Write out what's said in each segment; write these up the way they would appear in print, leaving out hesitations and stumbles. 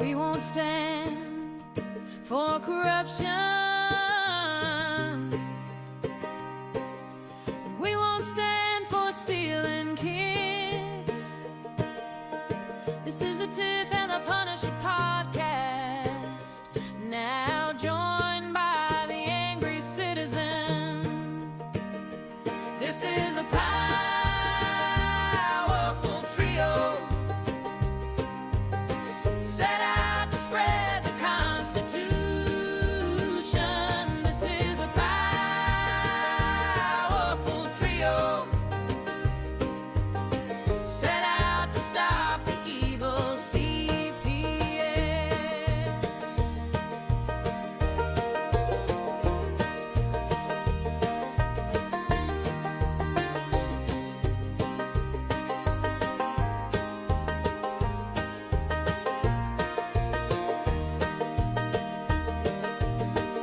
We won't stand for corruption. We won't stand for stealing kids. This is the Tiff and the Punisher podcast, now joined by the angry citizen. This is a powerful trio set out to spread the Constitution. This is a powerful trio set out to stop the evil CPS.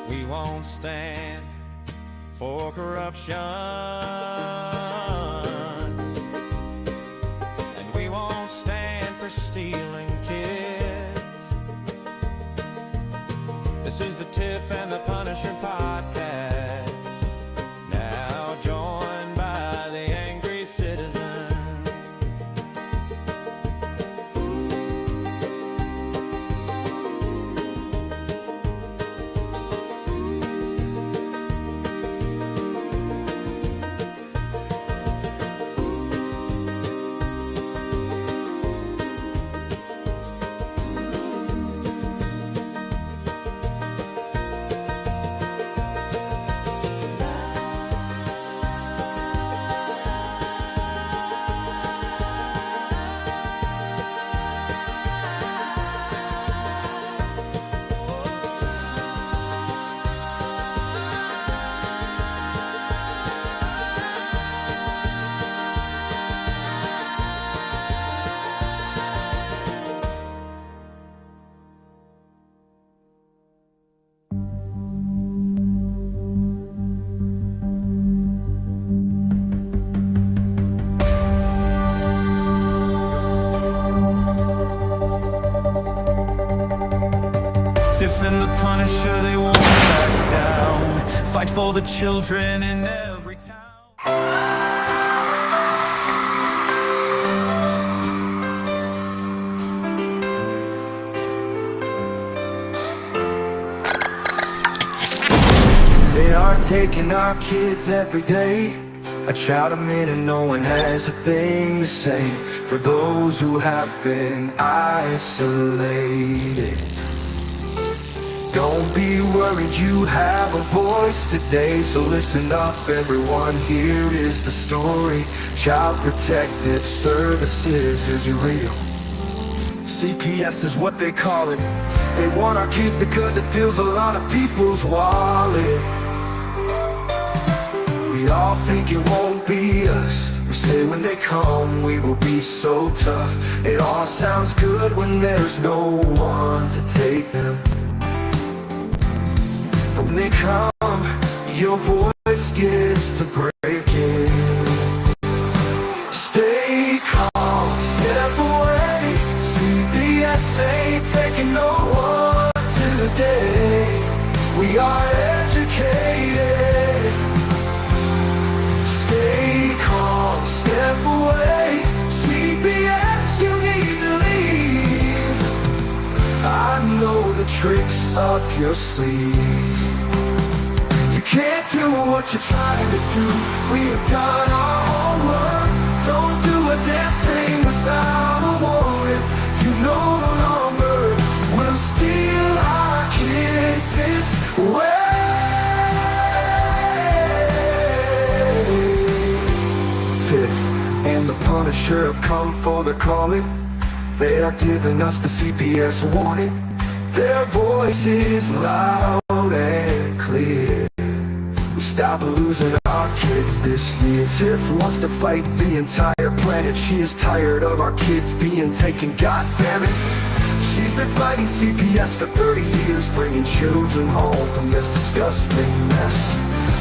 We won't stand for corruption, and we won't stand for stealing kids. This is the Tiff and the Punisher podcast, now joined by the angry citizen. Tiff and the Punisher, they won't back down. Fight for the children in every town. They are taking our kids every day. I shout them in and no one has a thing to say for those who have been isolated. Don't be worried, you have a voice today. So listen up everyone, here is the story. Child Protective Services is real. CPS is what they call it. They want our kids because it fills a lot of people's wallet. We all think it won't be us. We say when they come we will be so tough. It all sounds good when there's no one to take them. But when they come, your voice gets to breaking. Stay calm, step away. CPS ain't taking no one today. We are educated. Stay calm, step away. CPS, you need to leave. I know the tricks up your sleeve. You can't do what you're trying to do. We have done our homework. Don't do a damn thing without a warrant. You no longer will steal our kids this way. Tiff and the Punisher have come for the calling. They are giving us the CPS warning. Their voice is loud and clear. We stop losing our kids this year. Tiff wants to fight the entire planet. She is tired of our kids being taken, god damn it. She's been fighting CPS for 30 years, bringing children home from this disgusting mess.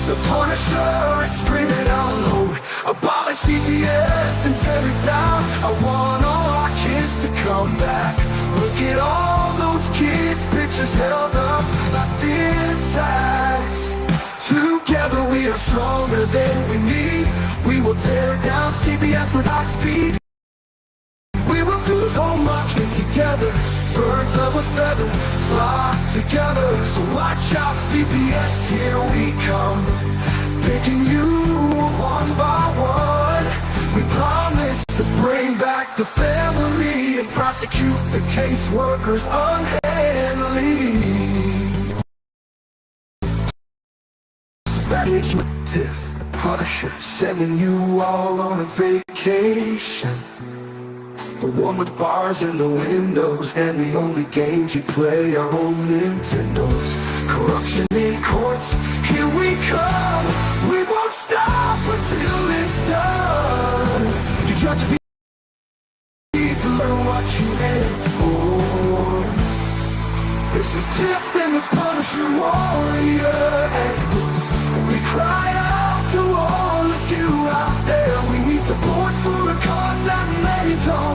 The Punisher is screaming out loud, abolish CPS and tear it down. I want all our kids to come back. Look at all the those kids' pictures held up by thin ties. Together we are stronger than we need. We will tear down CBS with high speed. We will do so much together. Birds of a feather flock together. So watch out, CBS, here we come. Picking you one by one. We promise to bring back the family and prosecute the caseworkers unhandily. Tiff, Punisher, sending you all on a vacation. The one with bars in the windows, and the only games you play are on Nintendos. Corruption in courts, here we come. We won't stop until it's done. You judges need to learn what you headed for. This is Tiff and the Punisher Warrior. We cry out to all of you out there. We need support for a cause that many don't.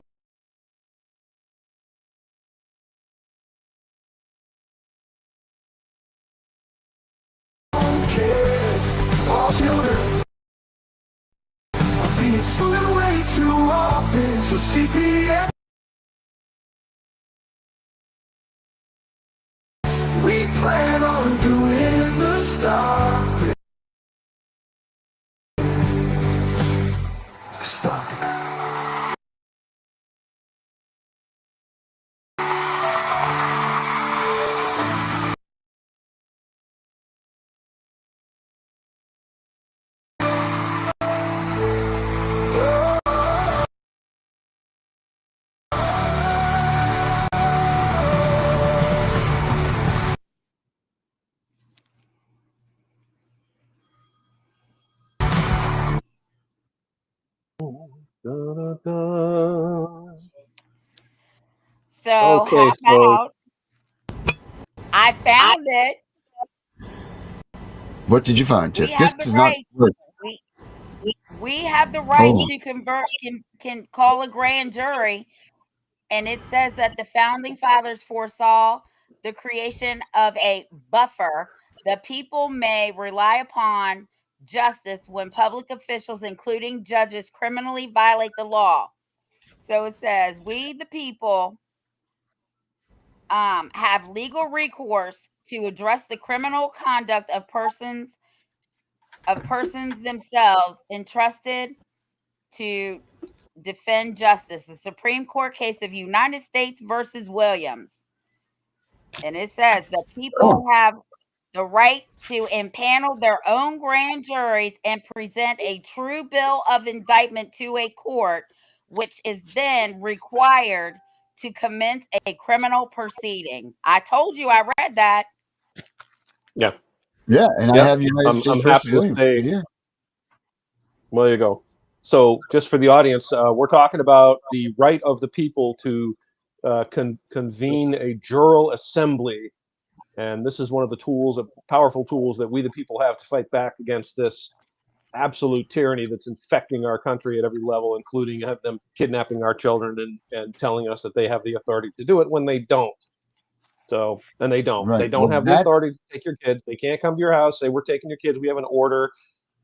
All children are being stolen way too often. So CPS, we plan on doing the stopping. Stop. So Okay, how so about I found it. What did you find, We Tiff? This have the is not right. good. We we have the right Oh, to convert can call a grand jury, and it says that the founding fathers foresaw the creation of a buffer. The people may rely upon justice when public officials, including judges, criminally violate the law. So it says, we the people have legal recourse to address the criminal conduct of persons themselves entrusted to defend justice. The Supreme Court case of United States versus Williams. And it says the people oh, have the right to impanel their own grand juries and present a true bill of indictment to a court, which is then required to commence a criminal proceeding. I told you, I read that. yeah, yeah, and I yeah. have United I'm States versus happy to Williams say, right here. well, there you go. So, just for the audience, we're talking about the right of the people to convene a jural assembly, and this is one of the tools, powerful tools that we the people have to fight back against this absolute tyranny that's infecting our country at every level, including them kidnapping our children and telling us that they have the authority to do it when they don't. So, and they don't. Right. They don't Well, have the that's authority to take your kids. They can't come to your house, say, we're taking your kids. We have an order.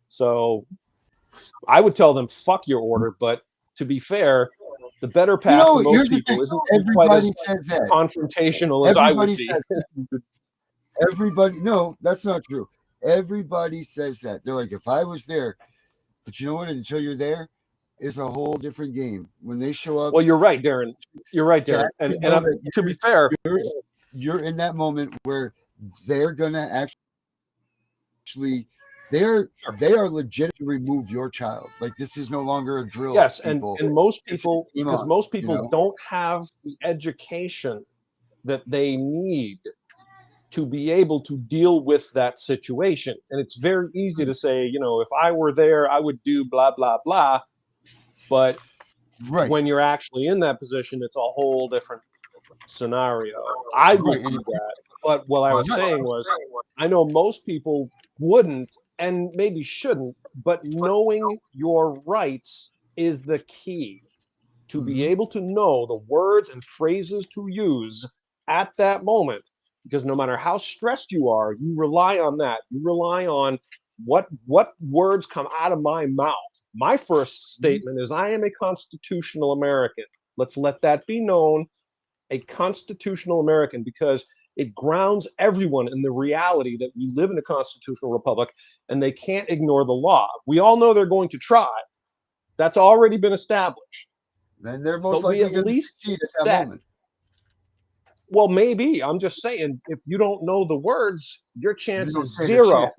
So I would tell them, fuck your order. But to be fair, the better path for most here's the thing. people isn't quite Everybody as says that. confrontational as I would Everybody be. says that. Everybody, no, that's not true. Everybody says that. They're like, if I was there, but you know what? Until you're there, it's a whole different game. When they show up, Well, you're right, Darren. You're right, Darren. And, you know and that to be fair, you're in that moment where they're gonna actually they are legit to remove your child. Like, this is no longer a drill. yes, people. and most It's people, game because on, most you people know? don't have the education that they need to be able to deal with that situation. And it's very easy to say, if I were there, I would do blah, blah, blah. But Right. when you're actually in that position, it's a whole different scenario. I would Right. do that. But what I was saying was, I know most people wouldn't and maybe shouldn't, but knowing your rights is the key to be able to know the words and phrases to use at that moment, because no matter how stressed you are, you rely on that. You rely on what words come out of my mouth. My first statement is, I am a constitutional American. Let's let that be known, a constitutional American, because it grounds everyone in the reality that we live in a constitutional republic and they can't ignore the law. We all know they're going to try. That's already been established. And they're most But we likely at going to least succeed at that set. moment. Well, maybe. I'm just saying, if you don't know the words, your chance don't is stand a zero. chance.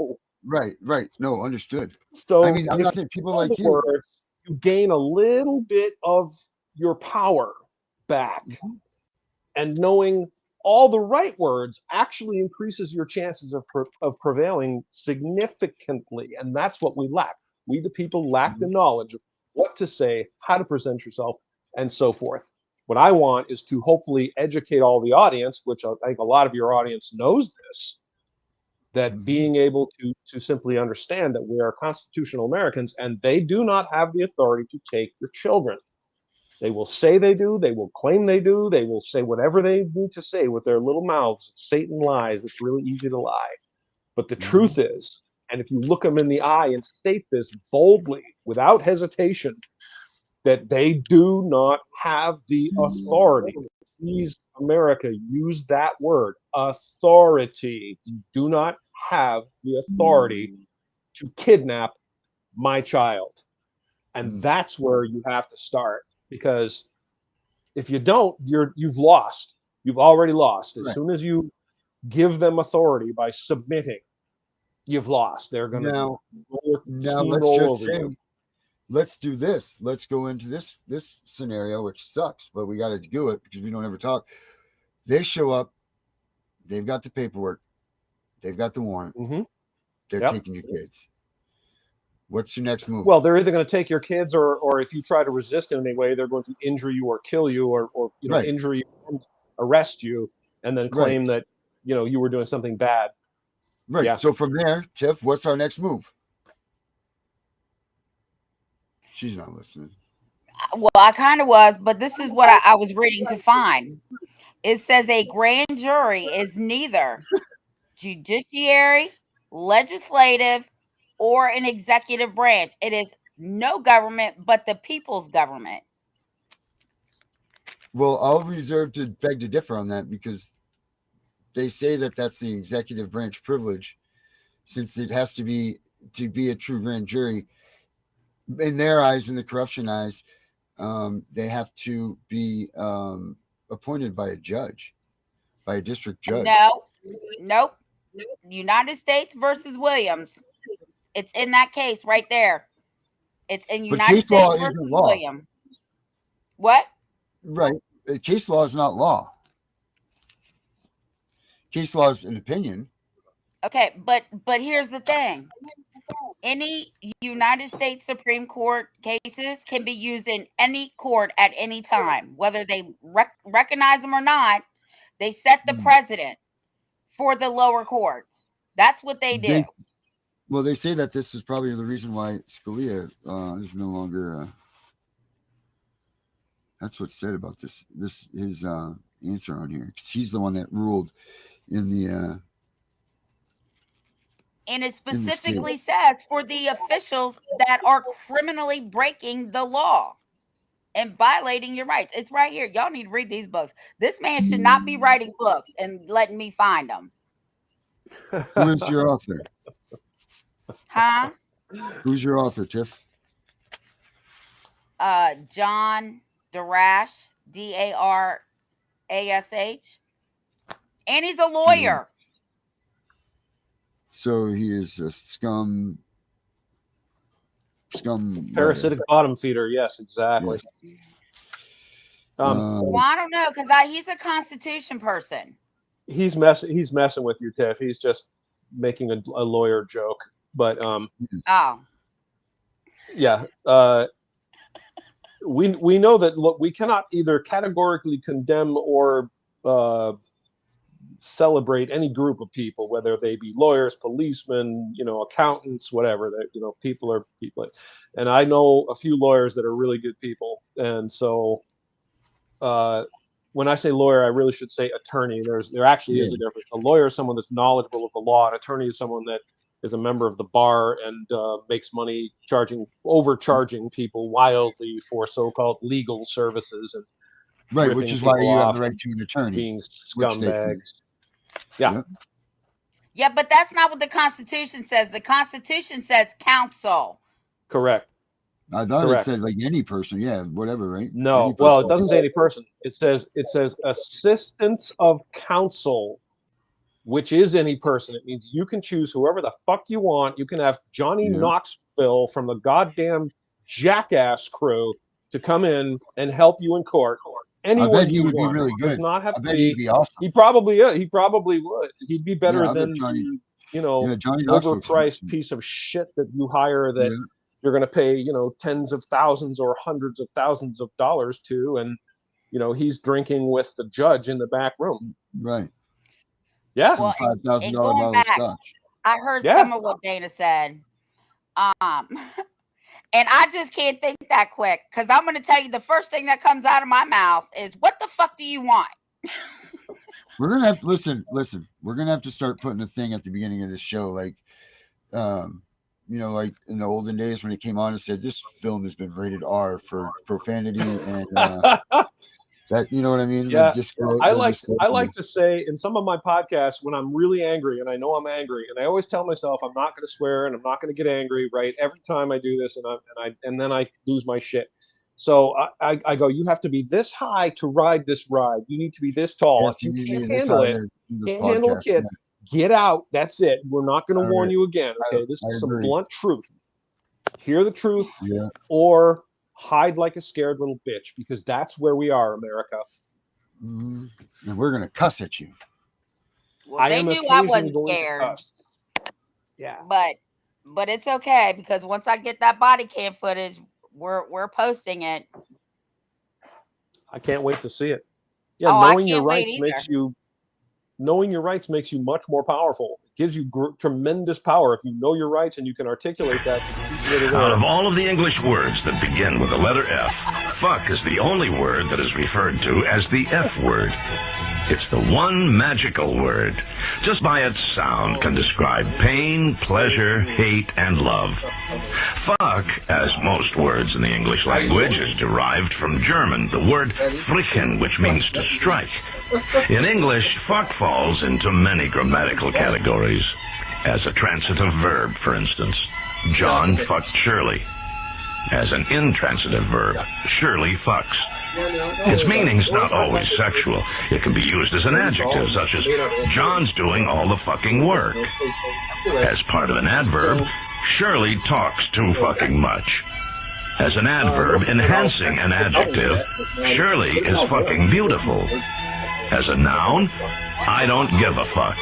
Right. No, understood. So I mean, I'm if not saying people you know like the you. words, you gain a little bit of your power back. And knowing all the right words actually increases your chances of prevailing significantly. And that's what we lack. We, the people, lack the knowledge of what to say, how to present yourself, and so forth. What I want is to hopefully educate all the audience, which I think a lot of your audience knows this, that being able to simply understand that we are constitutional Americans and they do not have the authority to take your children. They will say they do. They will claim they do. They will say whatever they need to say with their little mouths. Satan lies. It's really easy to lie. But the truth is, and if you look them in the eye and state this boldly, without hesitation, that they do not have the authority. Please, America, use that word, authority. You do not have the authority to kidnap my child. And that's where you have to start, because if you don't, you've lost. You've already lost. As soon as you give them authority by submitting, you've lost. They're going to Now let's steamroll just over say, you. let's do this. Let's go into this scenario, which sucks, but we got to do it because we don't ever talk. They show up. They've got the paperwork. They've got the warrant. They're taking your kids. What's your next move? Well, they're either going to take your kids, or if you try to resist in any way, they're going to injure you or kill you, or injure you and arrest you, and then claim that you were doing something bad. Right. Yeah. So from there, Tiff, what's our next move? She's not listening. Well, I kind of was, but this is what I was reading to find. It says a grand jury is neither judiciary, legislative, or an executive branch. It is no government but the people's government. Well, I'll reserve to beg to differ on that, because they say that that's the executive branch privilege, since it has to be a true grand jury. In their eyes, in the corruption eyes, they have to be appointed by a judge, by a district judge. Nope. United States versus Williams. It's in that case right there. It's in United States versus Williams. What? Right. Case law is not law. Case law is an opinion. Okay, but here's the thing. Any United States Supreme Court cases can be used in any court at any time, whether they recognize them or not. They set the precedent for the lower courts. That's what they do. They say that this is probably the reason why Scalia is no longer. That's what's said about this. His answer on here, because he's the one that ruled in the. And it specifically says for the officials that are criminally breaking the law and violating your rights. It's right here. Y'all need to read these books. This man should not be writing books and letting me find them. Who is your author? Huh? Who's your author, Tiff? John Darash, Darash. And he's a lawyer. So he is a scum. Parasitic bottom feeder. Yes, exactly. Yes. Well, I don't know, because he's a Constitution person. He's messing with you, Tiff. He's just making a lawyer joke. But yeah. We know that, look, we cannot either categorically condemn or celebrate any group of people, whether they be lawyers, policemen, accountants, whatever. That people are people, and I know a few lawyers that are really good people, and so when I say lawyer, I really should say attorney. There actually is a difference. A lawyer is someone that's knowledgeable of the law. An attorney is someone that is a member of the bar and makes money overcharging people wildly for so-called legal services and right, which is why you have the right to an attorney, being scumbags. Yeah. Yeah, but that's not what the Constitution says. The Constitution says counsel. Correct. I thought it said like any person, whatever, right? No, well, it doesn't say any person. It says assistance of counsel, which is any person. It means you can choose whoever the fuck you want. You can have Johnny Knoxville from the goddamn Jackass crew to come in and help you in court. Anyone I bet he would be really good. Does not have I bet he'd be awesome. He probably would. He'd be better than Johnny overpriced piece of shit that you hire that you're going to pay, tens of thousands or hundreds of thousands of dollars to, and he's drinking with the judge in the back room. Right. Yeah. Some $5,000 bottle of scotch. I heard some of what Dana said. And I just can't think that quick, because I'm going to tell you the first thing that comes out of my mouth is, what the fuck do you want? We're going to have to listen. We're going to have to start putting a thing at the beginning of this show. Like, like in the olden days when it came on and said, this film has been rated R for profanity and that, you know what I mean? Yeah. I like to say in some of my podcasts when I'm really angry, and I know I'm angry, and I always tell myself I'm not going to swear and I'm not going to get angry, right? Every time I do this, and then I lose my shit. So I go, you have to be this high to ride this ride. You need to be this tall. Yes, if you can't handle it, kid, get out. That's it. We're not going to warn you again. Okay, this is some blunt truth. Hear the truth, or hide like a scared little bitch, because that's where we are, America. And we're going to cuss at you. Well, they knew I wasn't scared. Yeah. But it's okay, because once I get that body cam footage, we're posting it. I can't wait to see it. Yeah, knowing your rights makes you much more powerful. It gives you tremendous power if you know your rights and you can articulate that to the people. Out of all of the English words that begin with the letter F, fuck is the only word that is referred to as the F word. It's the one magical word. Just by its sound can describe pain, pleasure, hate, and love. Fuck, as most words in the English language, is derived from German, the word frichen, which means to strike. In English, fuck falls into many grammatical categories. As a transitive verb, for instance, John fucked Shirley. As an intransitive verb, Shirley fucks. Its meaning's not always sexual. It can be used as an adjective, such as John's doing all the fucking work. As part of an adverb, Shirley talks too fucking much. As an adverb enhancing an adjective, Shirley is fucking beautiful. As a noun, I don't give a fuck.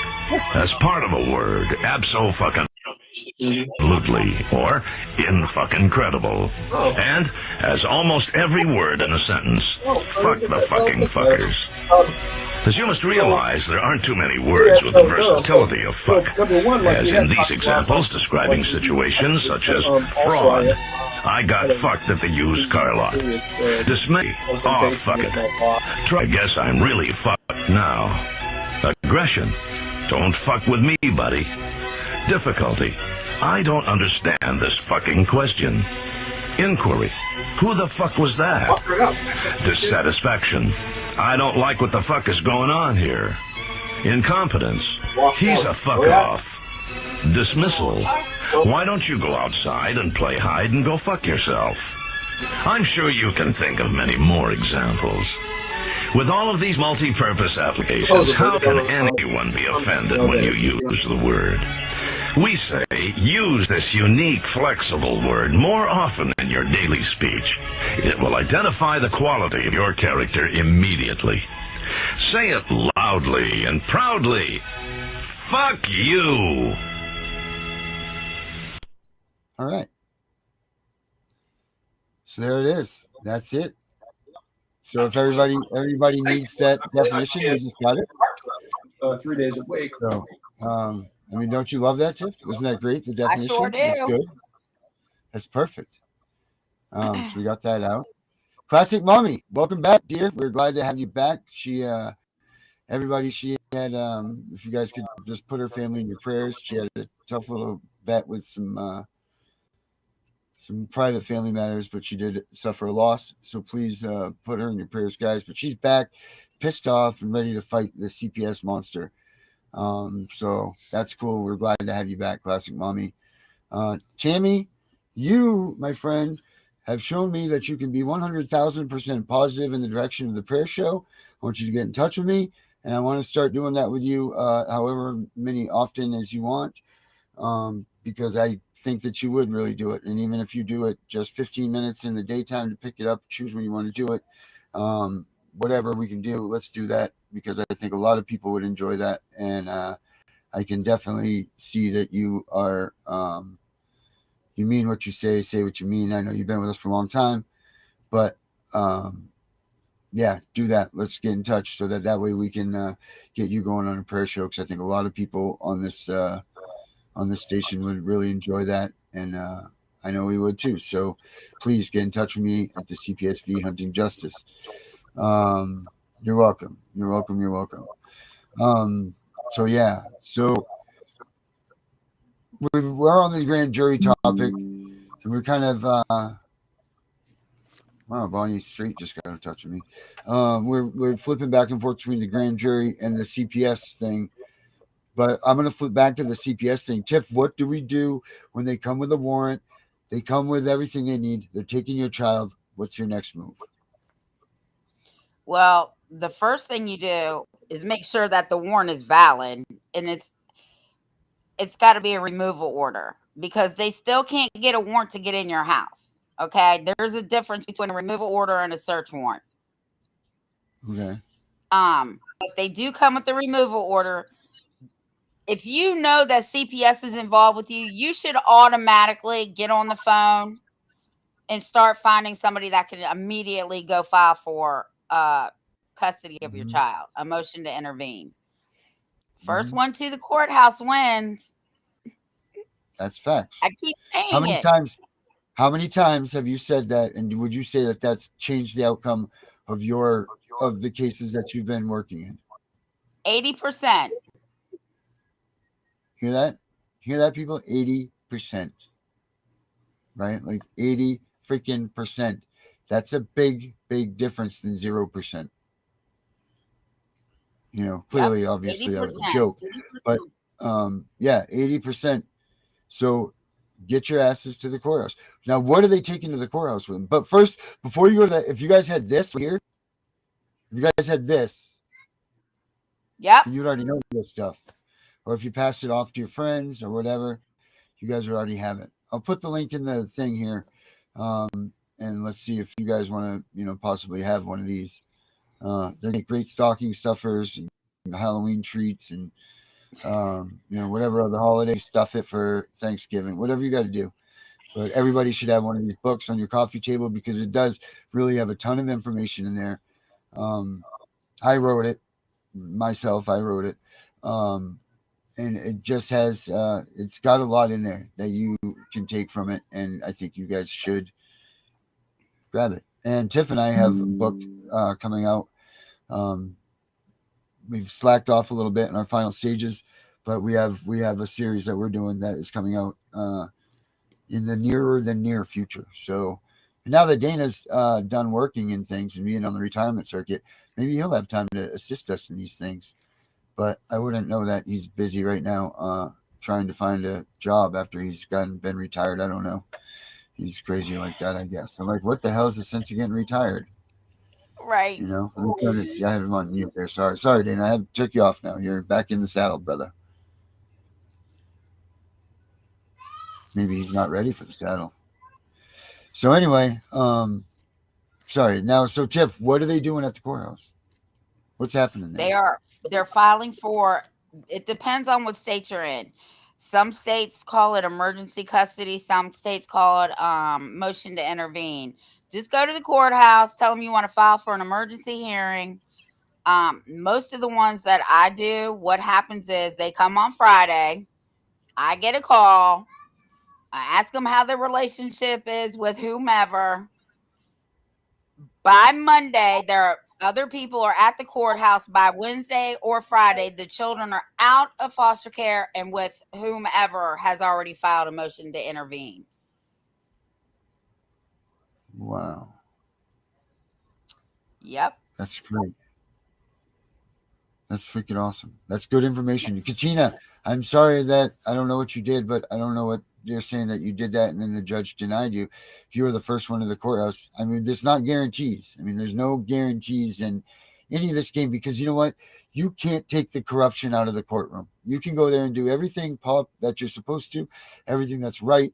As part of a word, abso-fucking-lutely, or in-fucking-credible. And, as almost every word in a sentence, fuck the fucking fuckers. As you must realize, there aren't too many words with the versatility of fuck. As in these examples describing situations such as fraud, I got fucked at the used car lot. Dismay, oh fuck it. I guess I'm really fucked now. Aggression, don't fuck with me, buddy. Difficulty, I don't understand this fucking question. Inquiry, who the fuck was that? Dissatisfaction, I don't like what the fuck is going on here. Incompetence, he's a fuck off. Dismissal, why don't you go outside and play hide and go fuck yourself? I'm sure you can think of many more examples. With all of these multi-purpose applications, how can anyone be offended when you use the word? We say, use this unique, flexible word more often in your daily speech. It will identify the quality of your character immediately. Say it loudly and proudly. Fuck you! All right. So there it is. That's it. So if everybody needs that definition, we just got it. 3 days a week. So, I mean, don't you love that, Tiff? Isn't that great? The definition. I sure do. That's good. That's perfect. So we got that out. Classic Mommy, welcome back, dear. We're glad to have you back. Everybody, she had, if you guys could just put her family in your prayers. She had a tough little bet with some private family matters, but she did suffer a loss. So please put her in your prayers, guys. But she's back, pissed off and ready to fight the CPS monster. So that's cool. We're glad to have you back, Classic Mommy. Tammy, you, my friend, have shown me that you can be 100,000% positive in the direction of the prayer show. I want you to get in touch with me, and I want to start doing that with you however many often as you want, because I think that you would really do it. And even if you do it just 15 minutes in the daytime to pick it up, choose when you want to do it, whatever we can do, let's do that, because I think a lot of people would enjoy that. And I can definitely see that you are, you mean what you say what you mean. I know you've been with us for a long time, but yeah, do that. Let's get in touch so that way we can get you going on a prayer show, because I think a lot of people on this station would really enjoy that, and I know we would too. So please get in touch with me at the CPSV Hunting Justice. You're welcome. You're welcome. You're welcome. So yeah, so we're on the grand jury topic, and we're kind of wow, Bonnie Street just got in touch with me. We're flipping back and forth between the grand jury and the CPS thing, but I'm going to flip back to the CPS thing. Tiff, what do we do when they come with a warrant? They come with everything they need. They're taking your child. What's your next move? Well, the first thing you do is make sure that the warrant is valid, and it's got to be a removal order, because they still can't get a warrant to get in your house. Okay, there's a difference between a removal order and a search warrant. Okay. If they do come with the removal order, if you know that CPS is involved with you, you should automatically get on the phone and start finding somebody that can immediately go file for custody of your child, a motion to intervene. First one to the courthouse wins. That's facts. I keep saying it. How many times have you said that? And would you say that that's changed the outcome of the cases that you've been working in? 80%. Hear that? Hear that, people? 80%. Right? Like 80 freaking percent. That's a big, big difference than 0%. You know, clearly, yep, obviously, 80%. A joke. 80%. But yeah, 80%. So get your asses to the courthouse. Now, what are they taking to the courthouse with them? But first, before you go to that, if you guys had this here, if you guys had this, yep, you'd already know this stuff. Or if you passed it off to your friends or whatever, you guys would already have it. I'll put the link in the thing here, and let's see if you guys want to, possibly have one of these. They're great stocking stuffers and Halloween treats and whatever other holiday, stuff it for Thanksgiving, whatever you got to do. But everybody should have one of these books on your coffee table, because it does really have a ton of information in there. I wrote it myself. And it just has, it's got a lot in there that you can take from it. And I think you guys should grab it. And Tiff and I have a book coming out. We've slacked off a little bit in our final stages, but we have a series that we're doing that is coming out in the near future. So now that Dana's done working in things and being on the retirement circuit, maybe he'll have time to assist us in these things. But I wouldn't know that. He's busy right now trying to find a job after he's been retired. I don't know. He's crazy like that, I guess. I'm like, what the hell is the sense of getting retired? Right. I have him on mute there. Sorry, Dana. I took you off now. You're back in the saddle, brother. Maybe he's not ready for the saddle. So anyway, sorry. Now, so Tiff, what are they doing at the courthouse? What's happening there? They're filing for, it depends on what state you're in. Some states call it emergency custody. Some states call it motion to intervene. Just go to the courthouse, tell them you want to file for an emergency hearing. Most of the ones that I do, what happens is they come on Friday. I get a call. I ask them how their relationship is with whomever. by Monday, other people are at the courthouse. By Wednesday or Friday, the children are out of foster care and with whomever has already filed a motion to intervene. Wow. Yep. That's great. That's freaking awesome. That's good information. Katina, I'm sorry that I don't know what you did, but I don't know what you're saying that you did that and then the judge denied you. If you were the first one to the courthouse, I mean, there's not guarantees. I mean, there's no guarantees in any of this game because you know what? You can't take the corruption out of the courtroom. You can go there and do everything, Paul, that you're supposed to, everything that's right,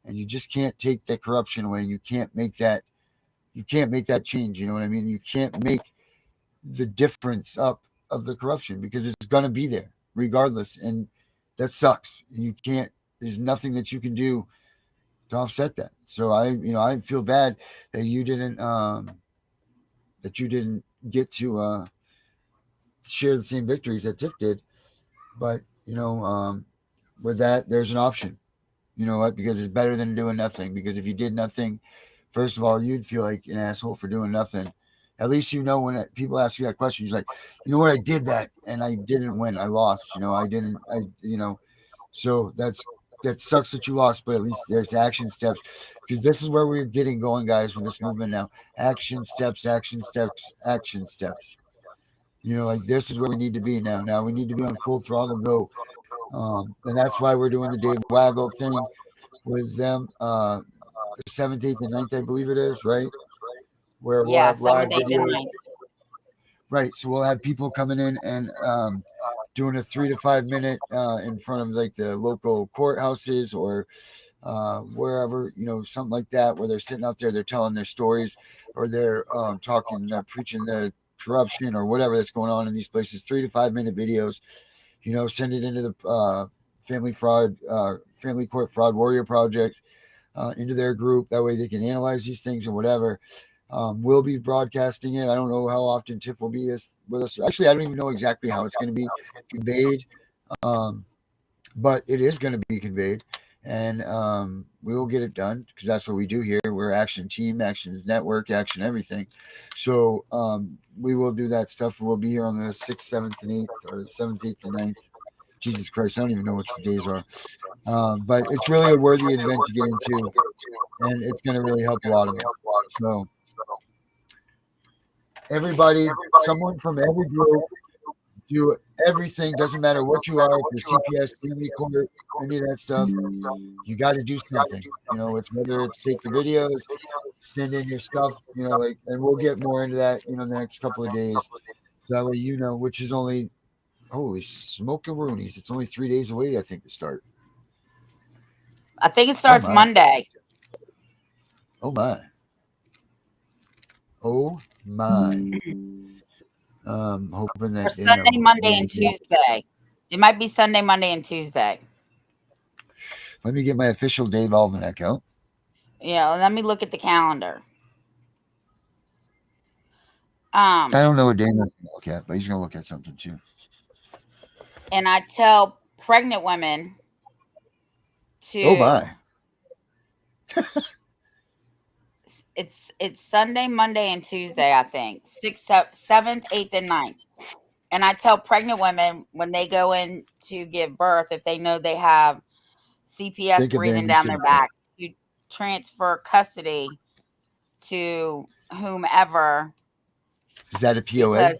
and you just can't take that corruption away. You can't make that. You can't make that change. You know what I mean? You can't make the difference up of the corruption because it's going to be there regardless, and that sucks. And you can't. There's nothing that you can do to offset that. So I feel bad that you didn't get to share the same victories that Tiff did. But with that, there's an option. You know what? Because it's better than doing nothing. Because if you did nothing, first of all, you'd feel like an asshole for doing nothing. At least when people ask you that question, you're like, you know what, I did that and I didn't win. I lost. So that sucks that you lost, but at least there's action steps because this is where we're getting going, guys, with this movement now. Action steps, action steps, action steps. Like this is where we need to be now. Now we need to be on full throttle go. And that's why we're doing the Dave Waggle thing with them. The 7th, 8th, and 9th, I believe it is, right? Where we'll have live videos. Right. So we'll have people coming in and doing a 3 to 5 minute in front of like the local courthouses or wherever, something like that, where they're sitting out there, they're telling their stories or they're talking, preaching the corruption or whatever that's going on in these places. 3 to 5 minute videos, send it into the family court fraud warrior projects into their group. That way they can analyze these things and whatever. We'll be broadcasting it. I don't know how often Tiff will be with us. Actually, I don't even know exactly how it's going to be conveyed, but it is going to be conveyed, and we will get it done because that's what we do here. We're Action Team, Actions Network, Action Everything. So we will do that stuff. We'll be here on the 6th, 7th, and 8th, or 7th, 8th, and 9th. Jesus Christ, I don't even know what the days are. But it's really a worthy event to get into, and it's going to really help a lot of us. So everybody, someone from every group, do everything. Doesn't matter what you are, if you're CPS, family court, any of that stuff. You got to do something. It's whether it's take the videos, send in your stuff, and we'll get more into that, the next couple of days. So that way, which is only, holy smoke-a-roonies, it's only 3 days away, I think, to start. I think it starts Monday. Oh my. Hoping that Sunday, Monday, and Tuesday. It might be Sunday, Monday, and Tuesday. Let me get my official Dave Almanac out. Yeah, let me look at the calendar. I don't know what Dave is going to look at, but he's going to look at something too. And I tell pregnant women to. Oh my. It's Sunday, Monday, and Tuesday, I think. 6th, 7th, 8th, and 9th. And I tell pregnant women when they go in to give birth, if they know they have CPS breathing down their back, to transfer custody to whomever. Is that a POA?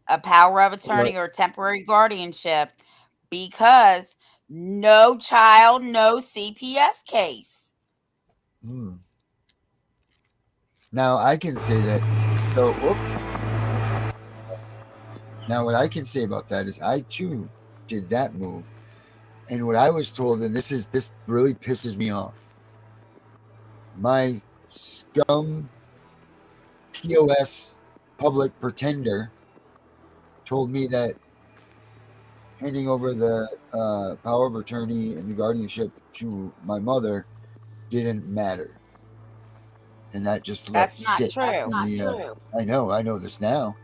A power of attorney or temporary guardianship, because no child, no CPS case. Now I can say that. So, whoops. Now what I can say about that is I too did that move, and what I was told, and this really pisses me off. My scum POS public pretender told me that handing over the power of attorney and the guardianship to my mother didn't matter. And that just let sit. That's not true. I know this now.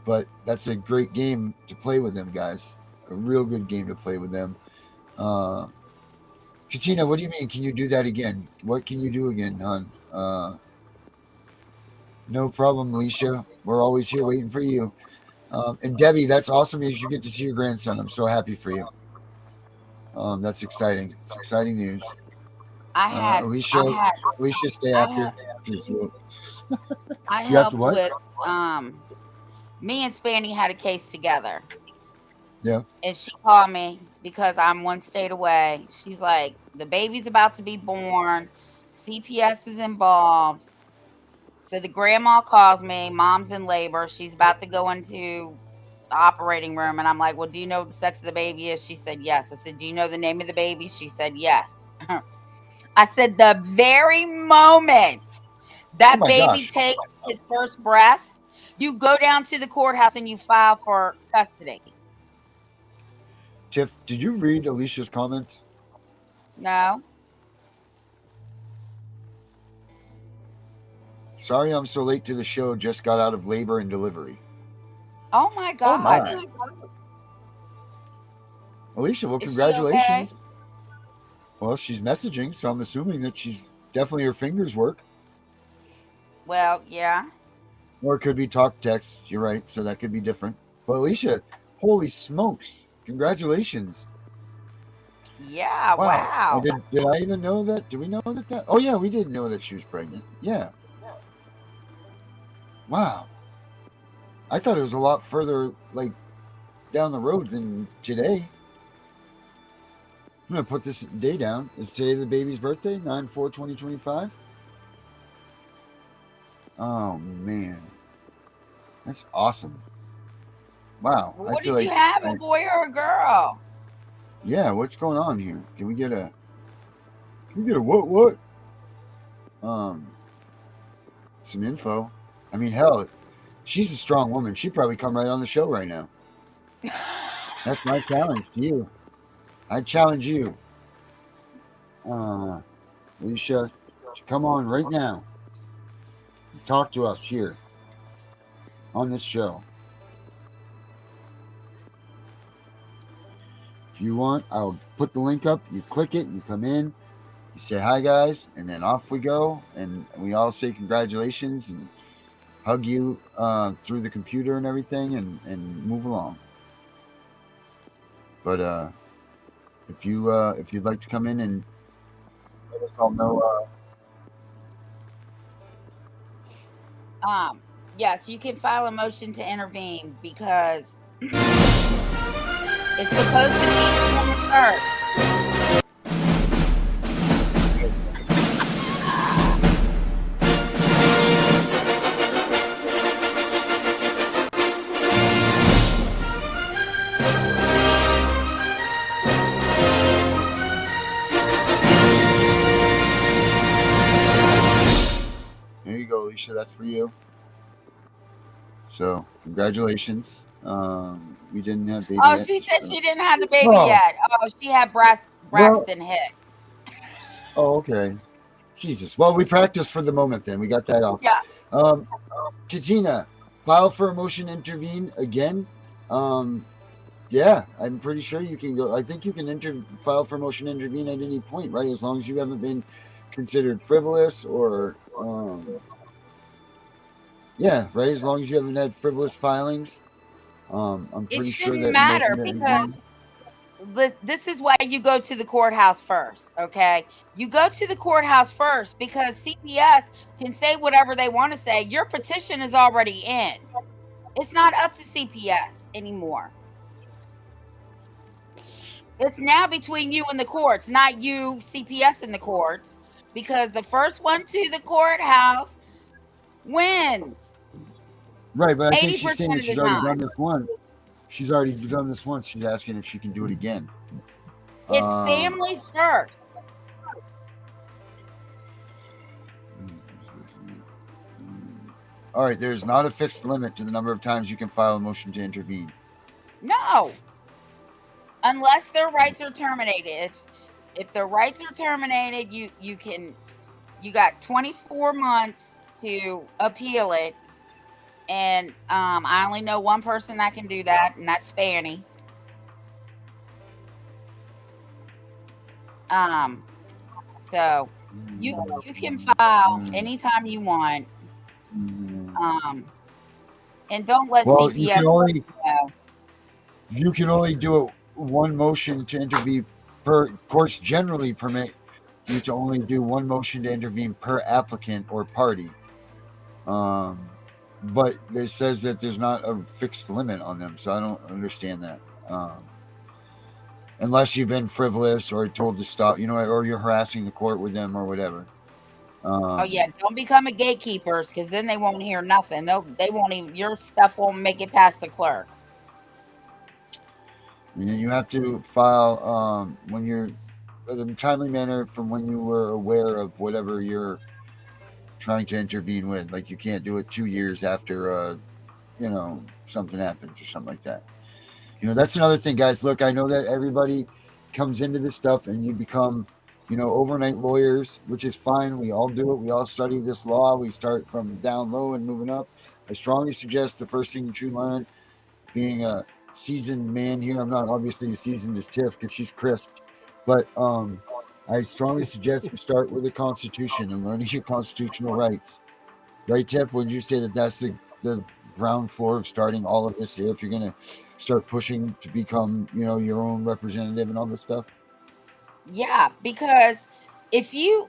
But that's a great game to play with them, guys. A real good game to play with them. Katina, what do you mean? Can you do that again? What can you do again, hon? No problem, Alicia. We're always here waiting for you. And Debbie, that's awesome that you get to see your grandson. I'm so happy for you. That's exciting. It's exciting news. I had, Alicia, Alicia, stay I after. had, 'Cause I you have to helped what? with, me and Spanny had a case together. Yeah. And she called me because I'm one state away. She's like, the baby's about to be born. CPS is involved. So the grandma calls me. Mom's in labor. She's about to go into the operating room. And I'm like, well, do you know what the sex of the baby is? She said, yes. I said, do you know the name of the baby? She said, yes. I said, the very moment that my baby gosh. takes his first breath, you go down to the courthouse and you file for custody. Tiff, did you read Alicia's comments? No. Sorry I'm so late to the show. Just got out of labor and delivery. Oh my God. Oh my. Alicia, well, Is she congratulations. okay? Well, she's messaging, so I'm assuming that she's definitely her fingers work. Well, yeah. Or it could be talk text. You're right, so that could be different. But Alicia, holy smokes. Congratulations. Yeah, wow. Did I even know that? Did we know that? Oh, yeah, we did know that she was pregnant. Yeah. Wow. I thought it was a lot further, like, down the road than today. I'm going to put this day down. Is today the baby's birthday? 9/4/2025? Oh, man. That's awesome. Wow. What did you have, a boy or a girl? Yeah, what's going on here? Can we get a what? Some info. I mean, hell, she's a strong woman. She'd probably come right on the show right now. That's my challenge to you. I challenge you. Alicia, come on right now. Talk to us here on this show. If you want, I'll put the link up. You click it, you come in, you say hi, guys, and then off we go. And we all say congratulations and hug you through the computer and everything and move along. But if you'd like to come in and let us all know. Yes, you can file a motion to intervene because it's supposed to be on the third. There you go, Alicia. That's for you. So congratulations. We didn't have baby. Oh, yet, she said so. she didn't have the baby yet. Oh, she had Braxton Hicks. Oh, okay. Jesus. Well, we practiced for the moment then. We got that off. Yeah. Katina, file for a motion to intervene again. Yeah, I'm pretty sure you can go. I think you can file for a motion to intervene at any point, right? As long as you haven't been considered frivolous or yeah, right. As long as you haven't had frivolous filings, I'm pretty sure that it shouldn't matter because this is why you go to the courthouse first. Okay, you go to the courthouse first because CPS can say whatever they want to say. Your petition is already in. It's not up to CPS anymore. It's now between you and the courts, not you, CPS, in the courts, because the first one to the courthouse wins. Right, but I think she's saying that she's already done this once. She's already done this once. She's asking if she can do it again. It's family first. All right, there's not a fixed limit to the number of times you can file a motion to intervene. No. Unless their rights are terminated. If their rights are terminated, you got 24 months to appeal it. And I only know one person that can do that, and that's Spanny. So you can file anytime you want. And don't let Well, CPS. you can only do one motion to intervene per. Courts generally permit you to only do one motion to intervene per applicant or party. But it says that there's not a fixed limit on them, so I don't understand that. Unless you've been frivolous or told to stop, or you're harassing the court with them or whatever. Oh yeah, don't become a gatekeepers, because then they won't hear nothing. They won't even, your stuff won't make it past the clerk. And then you have to file when you're in a timely manner from when you were aware of whatever you're trying to intervene with. Like you can't do it 2 years after something happens or something like that. That's another thing, guys. Look, I know that everybody comes into this stuff and you become overnight lawyers, which is fine. We all do it. We all study this law. We start from down low and moving up. I strongly suggest the first thing you should learn, being a seasoned man here. I'm not obviously as seasoned as Tiff because she's crisp, but I strongly suggest you start with the Constitution and learning your constitutional rights. Right, Tiff? Would you say that that's the ground floor of starting all of this here if you're going to start pushing to become, your own representative and all this stuff? Yeah, because if you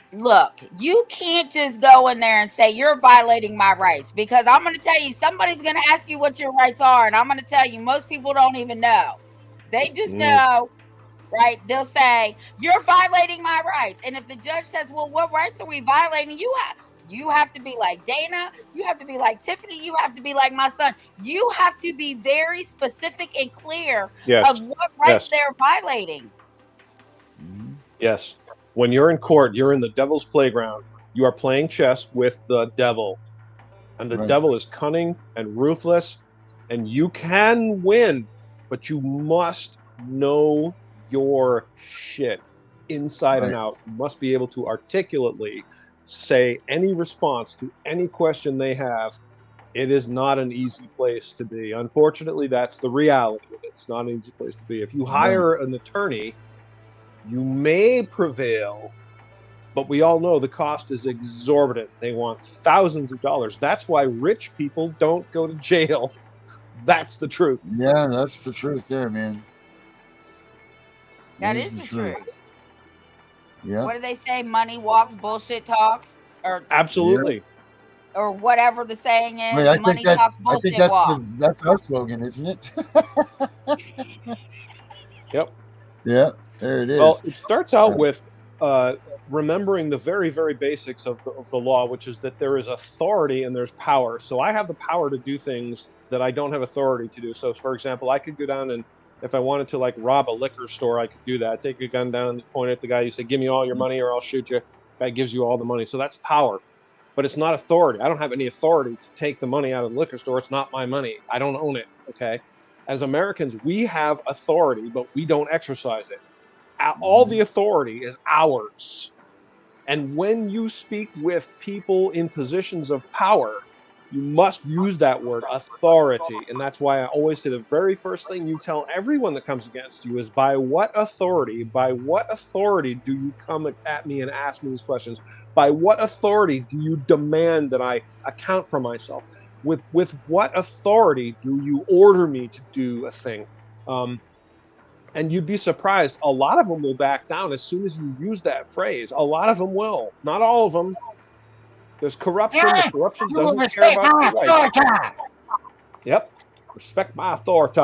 can't just go in there and say you're violating my rights, because I'm going to tell you, somebody's going to ask you what your rights are, and I'm going to tell you, most people don't even know. They just know, right? They'll say you're violating my rights, and if the judge says, "Well, what rights are we violating?" You have to be like Dana. You have to be like Tiffany. You have to be like my son. You have to be very specific and clear of what rights they're violating. Yes. When you're in court, you're in the devil's playground. You are playing chess with the devil. And the devil is cunning and ruthless, and you can win, but you must know your shit inside and out. You must be able to articulately say any response to any question they have. It is not an easy place to be. Unfortunately, that's the reality. It's not an easy place to be. If you hire an attorney, you may prevail, but we all know the cost is exorbitant. They want thousands of dollars. That's why rich people don't go to jail. That's the truth. Yeah, that's the truth there, man. That is the truth. Yeah. What do they say? Money walks, bullshit talks, or absolutely, or whatever the saying is. Wait, money talks, bullshit walks. That's our slogan, isn't it? Yep. Yeah, there it is. Well, it starts out with remembering the very, very basics of the law, which is that there is authority and there's power. So I have the power to do things that I don't have authority to do. So, for example, I could go down and if I wanted to rob a liquor store, I could do that. Take a gun down, point at the guy, you say, "Give me all your money or I'll shoot you." Guy gives you all the money. So that's power, but it's not authority. I don't have any authority to take the money out of the liquor store. It's not my money. I don't own it. Okay. As Americans, we have authority, but we don't exercise it. All the authority is ours. And when you speak with people in positions of power, you must use that word, authority. And that's why I always say the very first thing you tell everyone that comes against you is, by what authority do you come at me and ask me these questions? By what authority do you demand that I account for myself? With what authority do you order me to do a thing? And you'd be surprised. A lot of them will back down as soon as you use that phrase. A lot of them will. Not all of them. There's corruption. The corruption doesn't care about your rights. Yep. Respect my authority.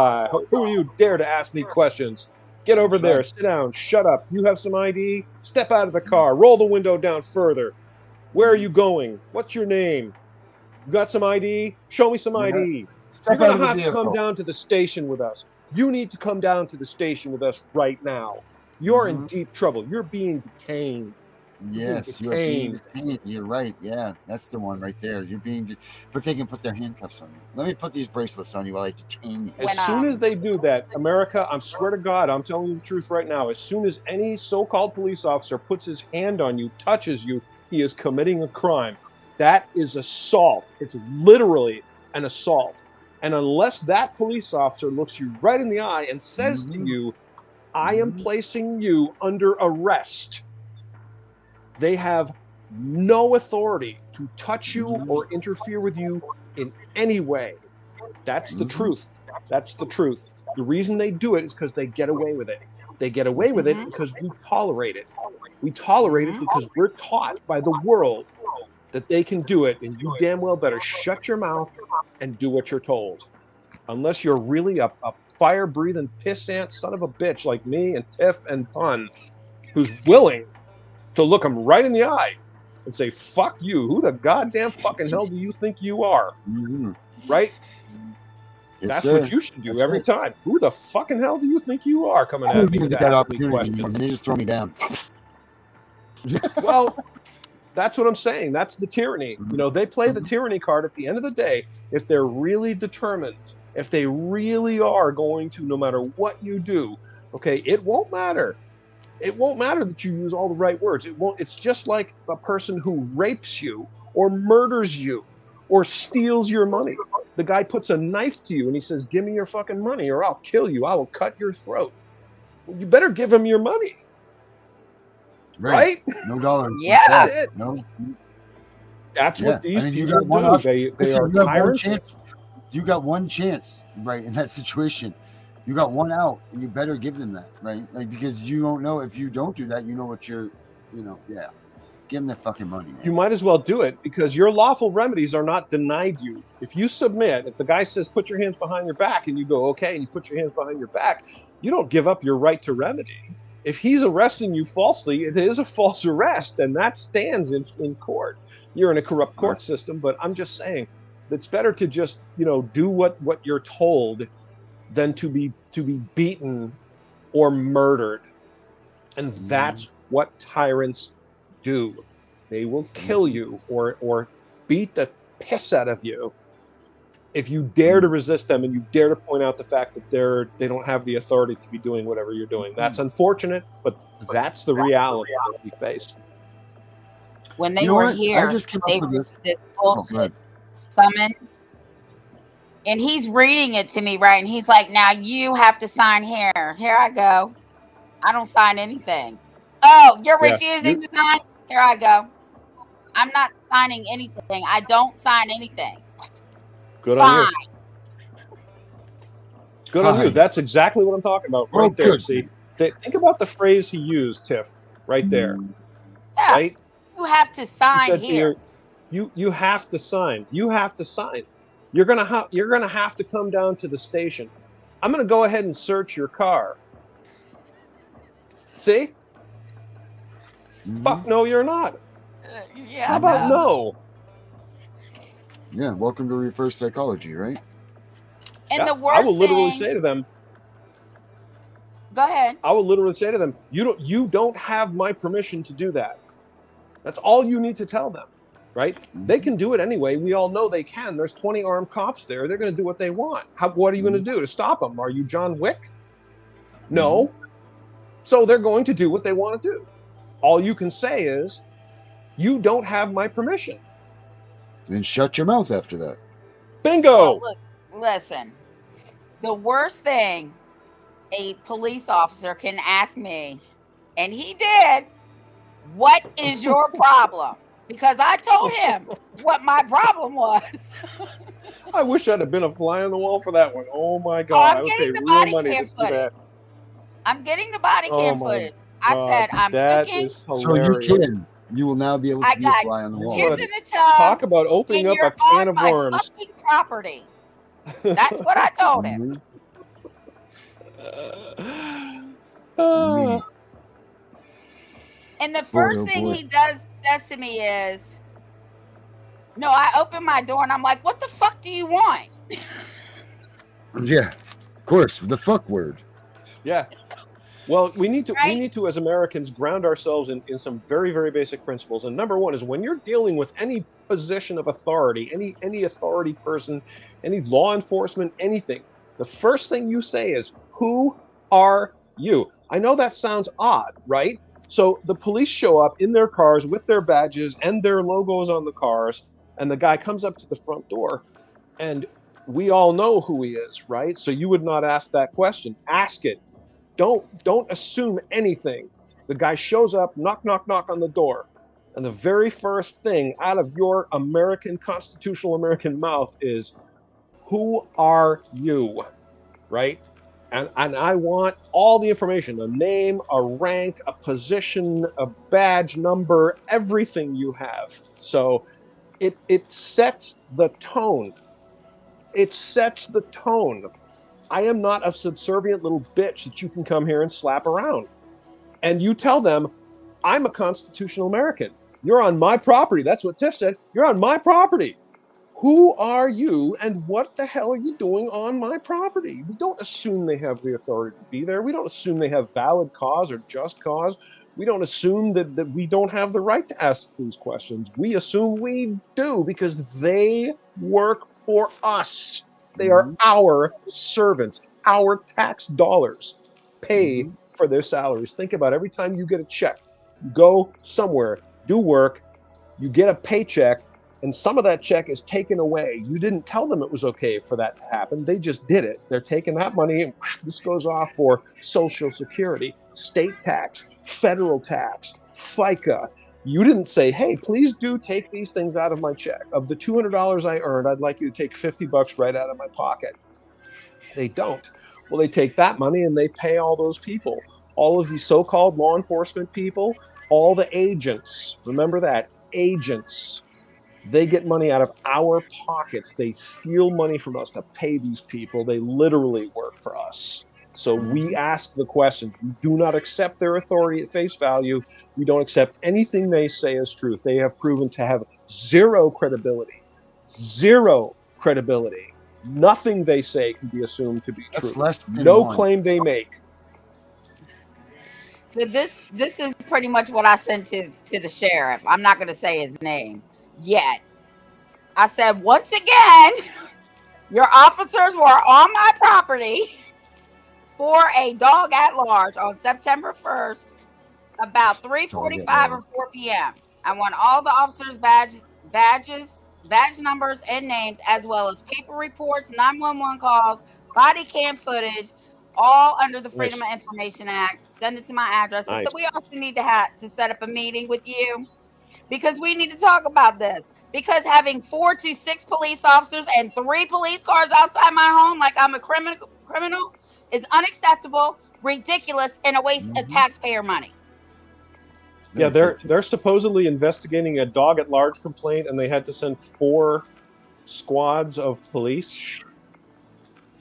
Who are you dare to ask me questions? Get over there. Sit down. Shut up. You have some ID? Step out of the car. Roll the window down further. Where are you going? What's your name? You got some ID? Show me some ID. You're going to have to come down to the station with us. You need to come down to the station with us right now. You're in deep trouble. You're being detained. Yes, you're being detained. You're right. Yeah, that's the one right there. You're being, but they can put their handcuffs on you. Let me put these bracelets on you while I detain you. As soon as they do that, America, I swear to God, I'm telling you the truth right now. As soon as any so-called police officer puts his hand on you, touches you, he is committing a crime. That is assault. It's literally an assault. And unless that police officer looks you right in the eye and says to you, "I am placing you under arrest," they have no authority to touch you or interfere with you in any way. That's the truth. That's the truth. The reason they do it is because they get away with it. They get away with it because we tolerate it. We tolerate it because we're taught by the world that they can do it, and you damn well better shut your mouth and do what you're told. Unless you're really a fire-breathing pissant son of a bitch like me and Tiff and Pun, who's willing to look them right in the eye and say, fuck you. Who the goddamn fucking hell do you think you are? Right? Yes, That's sir. what you should do That's every it. time. Who the fucking hell do you think you are coming I at don't me even to get that ask me opportunity anymore. questions? They just throw me down. Well, that's what I'm saying. That's the tyranny. You know, they play the tyranny card at the end of the day. If they're really determined, if they really are going to, no matter what you do, okay, it won't matter. It won't matter that you use all the right words. It won't. It's just like a person who rapes you or murders you or steals your money. The guy puts a knife to you and he says, give me your fucking money or I'll kill you. I will cut your throat. Well, you better give him your money. Right? No dollar. Yeah. That's it. No. That's what these you people got one do. option. They Listen, are you have one tyrants. chance. You got one chance, right, in that situation. You got one out, and you better give them that, right? Like, because you don't know if you don't do that, you know what you're, yeah. Give them their fucking money, man. You might as well do it because your lawful remedies are not denied you. If you submit, if the guy says put your hands behind your back and you go okay and you put your hands behind your back, you don't give up your right to remedy. If he's arresting you falsely, it is a false arrest and that stands in court. You're in a corrupt court system, but I'm just saying it's better to just, do what you're told than to be beaten or murdered. And that's what tyrants do. They will kill you or beat the piss out of you if you dare to resist them and you dare to point out the fact that they don't have the authority to be doing whatever you're doing. That's unfortunate, but that's the reality that we face. When they were here, I just came they up with this bullshit summons. And he's reading it to me, right? And he's like, now you have to sign here. Here I go. I don't sign anything. Oh, you're refusing to sign? Here I go. I'm not signing anything. I don't sign anything. Good on you. Good on you. That's exactly what I'm talking about right there. See, think about the phrase he used, Tiff, right there. Yeah. Right? You have to sign here. You have to sign. You have to sign. You're gonna have to come down to the station. I'm gonna go ahead and search your car. See? Fuck no, you're not. Yeah. How about no? Yeah, welcome to reverse psychology, right? And the worst I will literally say to them. Go ahead. I will literally say to them, you don't have my permission to do that. That's all you need to tell them, right? They can do it anyway. We all know they can. There's 20 armed cops there. They're going to do what they want. What are you going to do to stop them? Are you John Wick? No. So they're going to do what they want to do. All you can say is, you don't have my permission. Then shut your mouth after that. Bingo. Well, look, listen. The worst thing a police officer can ask me, and he did, what is your problem? Because I told him what my problem was. I wish I'd have been a fly on the wall for that one. Oh my God. I would pay real money to see that. I'm getting the body cam footage. I said, I'm that cooking. Is hilarious. So you will now be able to be a fly on the wall. Kids in the tub. Talk about opening up a can of worms. Fucking property. That's what I told him. And the first thing he says to me is, no, I open my door and I'm like, what the fuck do you want? Yeah, of course, the fuck word. Yeah. Well, we need to, as Americans, ground ourselves in some very, very basic principles. And number one is when you're dealing with any position of authority, any authority person, any law enforcement, anything, the first thing you say is, who are you? I know that sounds odd, right? So the police show up in their cars with their badges and their logos on the cars, and the guy comes up to the front door, and we all know who he is, right? So you would not ask that question. Ask it. Don't assume anything. The guy shows up, knock, knock, knock on the door. And the very first thing out of your American, constitutional American mouth is, who are you? Right? And I want all the information, a name, a rank, a position, a badge number, everything you have. So it sets the tone. It sets the tone. I am not a subservient little bitch that you can come here and slap around. And you tell them, I'm a constitutional American. You're on my property. That's what Tiff said. You're on my property. Who are you and what the hell are you doing on my property? We don't assume they have the authority to be there. We don't assume they have valid cause or just cause. We don't assume that we don't have the right to ask these questions. We assume we do because they work for us. They are our servants. Our tax dollars pay for their salaries. Think about every time you get a check, you go somewhere, do work, you get a paycheck, and some of that check is taken away. You didn't tell them it was okay for that to happen. They just did it. They're taking that money, and this goes off for Social Security, state tax, federal tax, FICA. You didn't say, hey, please do take these things out of my check. Of the $200 I earned, I'd like you to take $50 right out of my pocket. They don't. Well, they take that money and they pay all those people, all of these so-called law enforcement people, all the agents. Remember that, agents. They get money out of our pockets. They steal money from us to pay these people. They literally work for us. So we ask the questions. We do not accept their authority at face value. We don't accept anything they say as truth. They have proven to have zero credibility. Zero credibility. Nothing they say can be assumed to be true. That's less than no one. claim they make. So this is pretty much what I sent to the sheriff. I'm not going to say his name yet. I said, once again, your officers were on my property for a dog at large on September 1st, about 3:45 or 4 p.m. I want all the officers' badge numbers and names, as well as people reports, 911 calls, body cam footage, all under the Freedom of Information Act. Send it to my address. Nice. So we also need to set up a meeting with you because we need to talk about this. Because having 4 to 6 police officers and 3 police cars outside my home like I'm a criminal is unacceptable, ridiculous, and a waste of taxpayer money. Yeah, they're supposedly investigating a dog at large complaint, and they had to send 4 squads of police.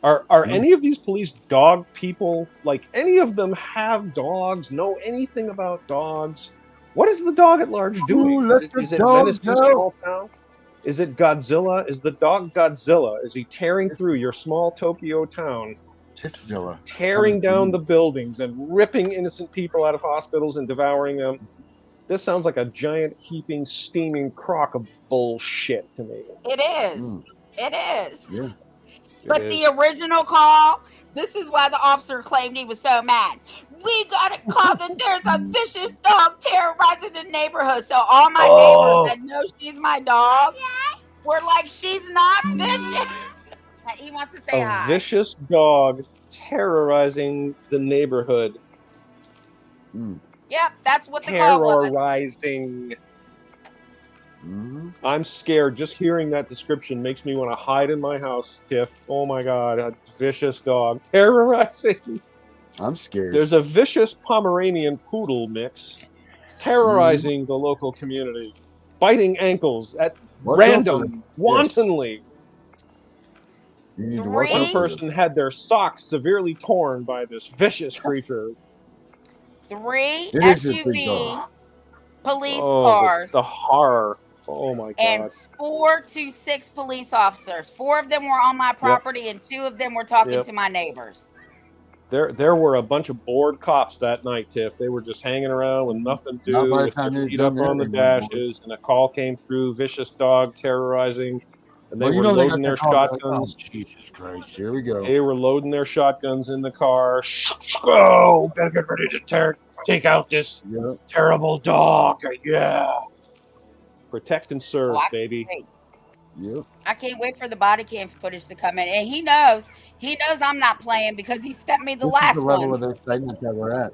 Are any of these police dog people? Like, any of them have dogs? Know anything about dogs? What is the dog at large doing? Is it menacing small town? Is it Godzilla? Is the dog Godzilla? Is he tearing through your small Tokyo town? Tiffzilla. Tearing down the buildings and ripping innocent people out of hospitals and devouring them. This sounds like a giant, heaping, steaming crock of bullshit to me. It is. It is. Yeah. But the original call, this is why the officer claimed he was so mad. We got a call that there's a vicious dog terrorizing the neighborhood. So all my neighbors that know she's my dog were like, she's not vicious. He wants to say hi. A vicious dog terrorizing the neighborhood. Yep, that's what the call was. Terrorizing. I'm scared. Just hearing that description makes me want to hide in my house, Tiff. Oh my God, a vicious dog terrorizing. I'm scared. There's a vicious Pomeranian poodle mix terrorizing the local community, biting ankles at random, wantonly. One person had their socks severely torn by this vicious creature. 3 SUV police cars. The horror. Oh my God. And 4 to 6 police officers. 4 of them were on my property and 2 of them were talking to my neighbors. There were a bunch of bored cops that night, Tiff. They were just hanging around with nothing to do, with their feet up on the dashes, and a call came through, vicious dog terrorizing, and they were loading their shotguns. Jesus Christ, here we go. They were loading their shotguns in the car. Oh, better get ready to take out this terrible dog. Yeah. Protect and serve, baby. Yep. I can't wait for the body cam footage to come in. And he knows I'm not playing because he sent me the last one. This is the level of excitement that we're at.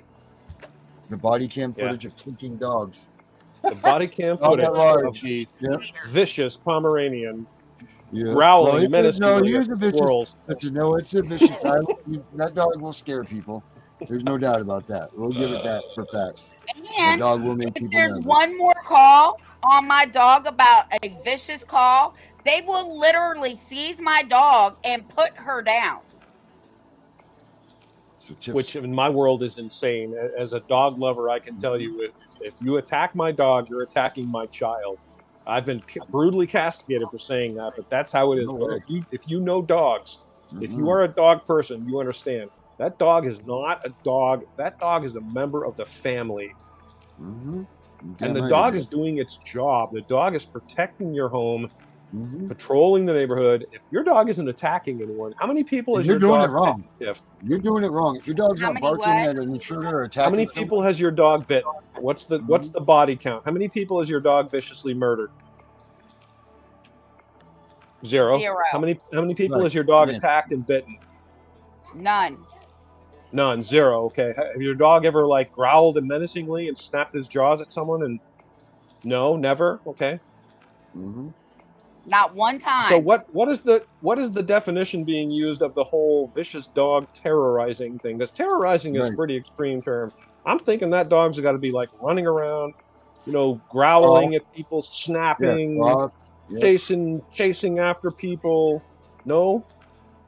The body cam footage of kicking dogs. The body cam Dog footage at large. of the Yep. vicious Pomeranian Yeah. growling No, menacingly he's at a vicious. squirrels. But it's a vicious. That dog will scare people. There's no doubt about that. We'll give it that for facts. That And dog will make if people there's nervous. one more call on my dog about a vicious call, they will literally seize my dog and put her down. So Tiff's, Which in my world is insane. As a dog lover, I can tell you, if you attack my dog, you're attacking my child. I've been brutally castigated for saying that, but that's how it is. No way. If you know dogs, if you are a dog person, you understand. That dog is not a dog. That dog is a member of the family. Mm-hmm. And the dog is doing its job. The dog is protecting your home, Mm-hmm. patrolling the neighborhood. If your dog isn't attacking anyone, how many people And has you're your doing dog it wrong. bitten, Tiff? You're doing it wrong. If your dog's How not many barking what? at an intruder or How attacking many someone, people has your dog bitten? What's the body count? How many people has your dog viciously murdered? Zero. Zero. How many people Right. has your dog Yeah. attacked and bitten? None. None. Zero. Okay. Have your dog ever like growled and menacingly and snapped his jaws at someone? And no, never. Okay. Mm-hmm. Not one time. So what is the definition being used of the whole vicious dog terrorizing thing? Because terrorizing is a Right. pretty extreme term. I'm thinking that dog's got to be like running around, growling at people, snapping, Rough. Yep. chasing after people. No,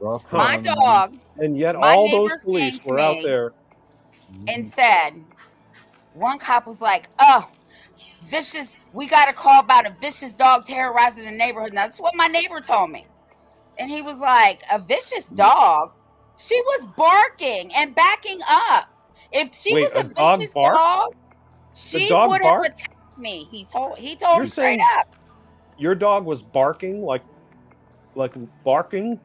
Rough. My Huh. dog, and yet my all those neighbors police came to were out me there. and said, one cop was like, "Oh, vicious, we got a call about a vicious dog terrorizing the neighborhood." Now, that's what my neighbor told me. And he was like, a vicious dog? She was barking and backing up. If she Wait, was a a dog vicious barked? dog, she dog would have barked? attacked me. He told You're me straight saying up. your dog was barking like barking?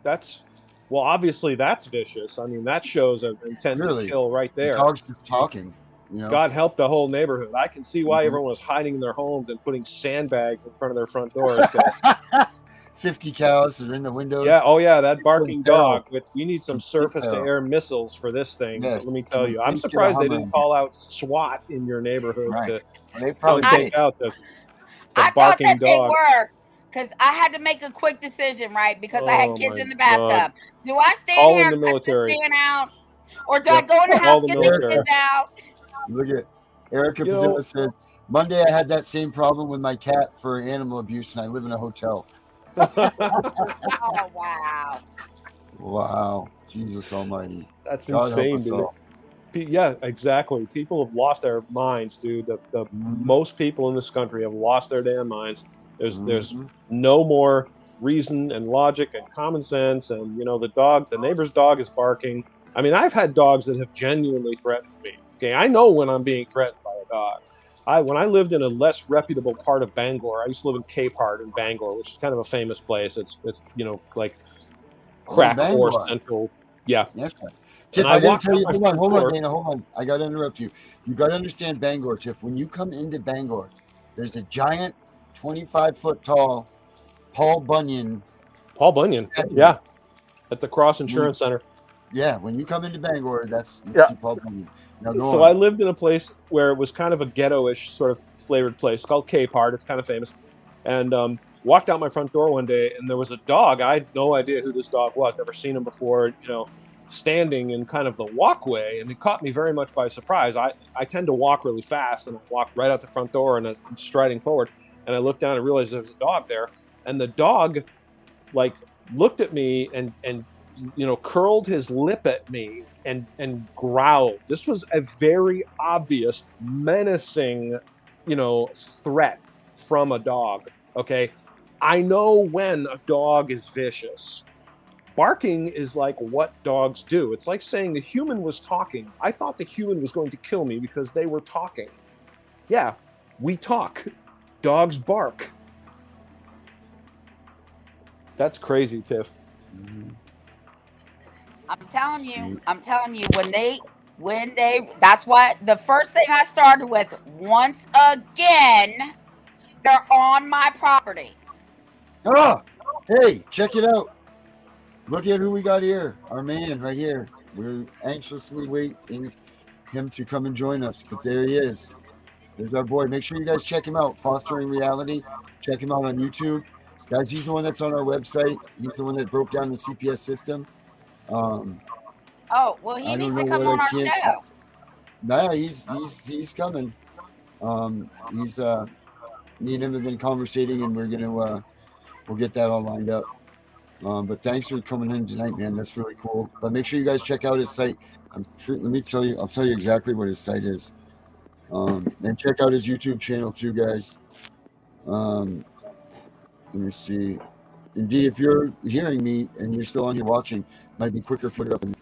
Well, obviously that's vicious. I mean, that shows an intent Really? to kill right The there. dog's just talking. God help the whole neighborhood. I can see why Mhm. everyone was hiding in their homes and putting sandbags in front of their front doors. 50 cows are in the windows. Yeah, oh yeah, that barking Barrel. dog. But we need some Complete surface-to-air missiles for this thing. Yes, Let me to tell you, I'm please get a surprised they Hummer didn't in. call out SWAT in your neighborhood Right. to They come probably take did. out the I thought barking that dog. they were, because I had to make a quick decision, right? Because I had Oh kids my in the bathtub. God. Do I stand Call here in and the cuss this military. man out? Or do Yep, I go in the call house, the get the military. kids out? Look at Erica You know- Padilla says, Monday I had that same problem with my cat for animal abuse, and I live in a hotel. Oh, wow. Wow. Jesus almighty. That's God help insane, us dude. all. Yeah, exactly. People have lost their minds, dude. The most people in this country have lost their damn minds. There's Mhm. no more reason and logic and common sense. And the neighbor's dog is barking. I mean, I've had dogs that have genuinely threatened me. Okay, I know when I'm being threatened by a dog. When I lived in a less reputable part of Bangor, I used to live in Capehart in Bangor, which is kind of a famous place. It's like crack whore Bangor. central. Yeah. Yes, sir. Tiff, I I didn't walked tell out you. my Hold front door. on, Dana. Hold on. I got to interrupt you. You got to understand Bangor, Tiff. When you come into Bangor, there's a giant 25-foot tall Paul Bunyan. Paul Bunyan. statue. Yeah. At the Cross Insurance Center. Yeah, when you come into Bangor, you Yeah. see Paul Bunyan. Now go So on. I lived in a place where it was kind of a ghetto-ish sort of flavored place called Capehart. It's kind of famous. And walked out my front door one day, and there was a dog. I had no idea who this dog was. Never seen him before. Standing in kind of the walkway, and it caught me very much by surprise. I tend to walk really fast, and I walked right out the front door, and I'm striding forward. And I looked down and realized there was a dog there, and the dog like looked at me and curled his lip at me and growled. This was a very obvious menacing threat from a dog. Okay, I know when a dog is vicious. Barking is like what dogs do. It's like saying the human was talking. I thought the human was going to kill me because they were talking. Yeah, we talk. Dogs bark. That's crazy, Tiff. I'm telling you, when they, that's why the first thing I started with, once again, they're on my property. Oh, hey, check it out. Look at who we got here. Our man right here. We're anxiously waiting him to come and join us, but there he is. There's our boy. Make sure you guys check him out. Fostering Reality. Check him out on YouTube. Guys, he's the one that's on our website. He's the one that broke down the CPS system. Oh, well, he I don't needs know to come what on I our can't. show. Nah, he's coming. He's me and him have been conversating, and we're gonna we'll get that all lined up. But thanks for coming in tonight, man. That's really cool. But make sure you guys check out his site. Let me tell you. I'll tell you exactly what his site is. And check out his YouTube channel too, guys. Let me see. Indeed, if you're hearing me and you're still on here watching, it might be quicker for up and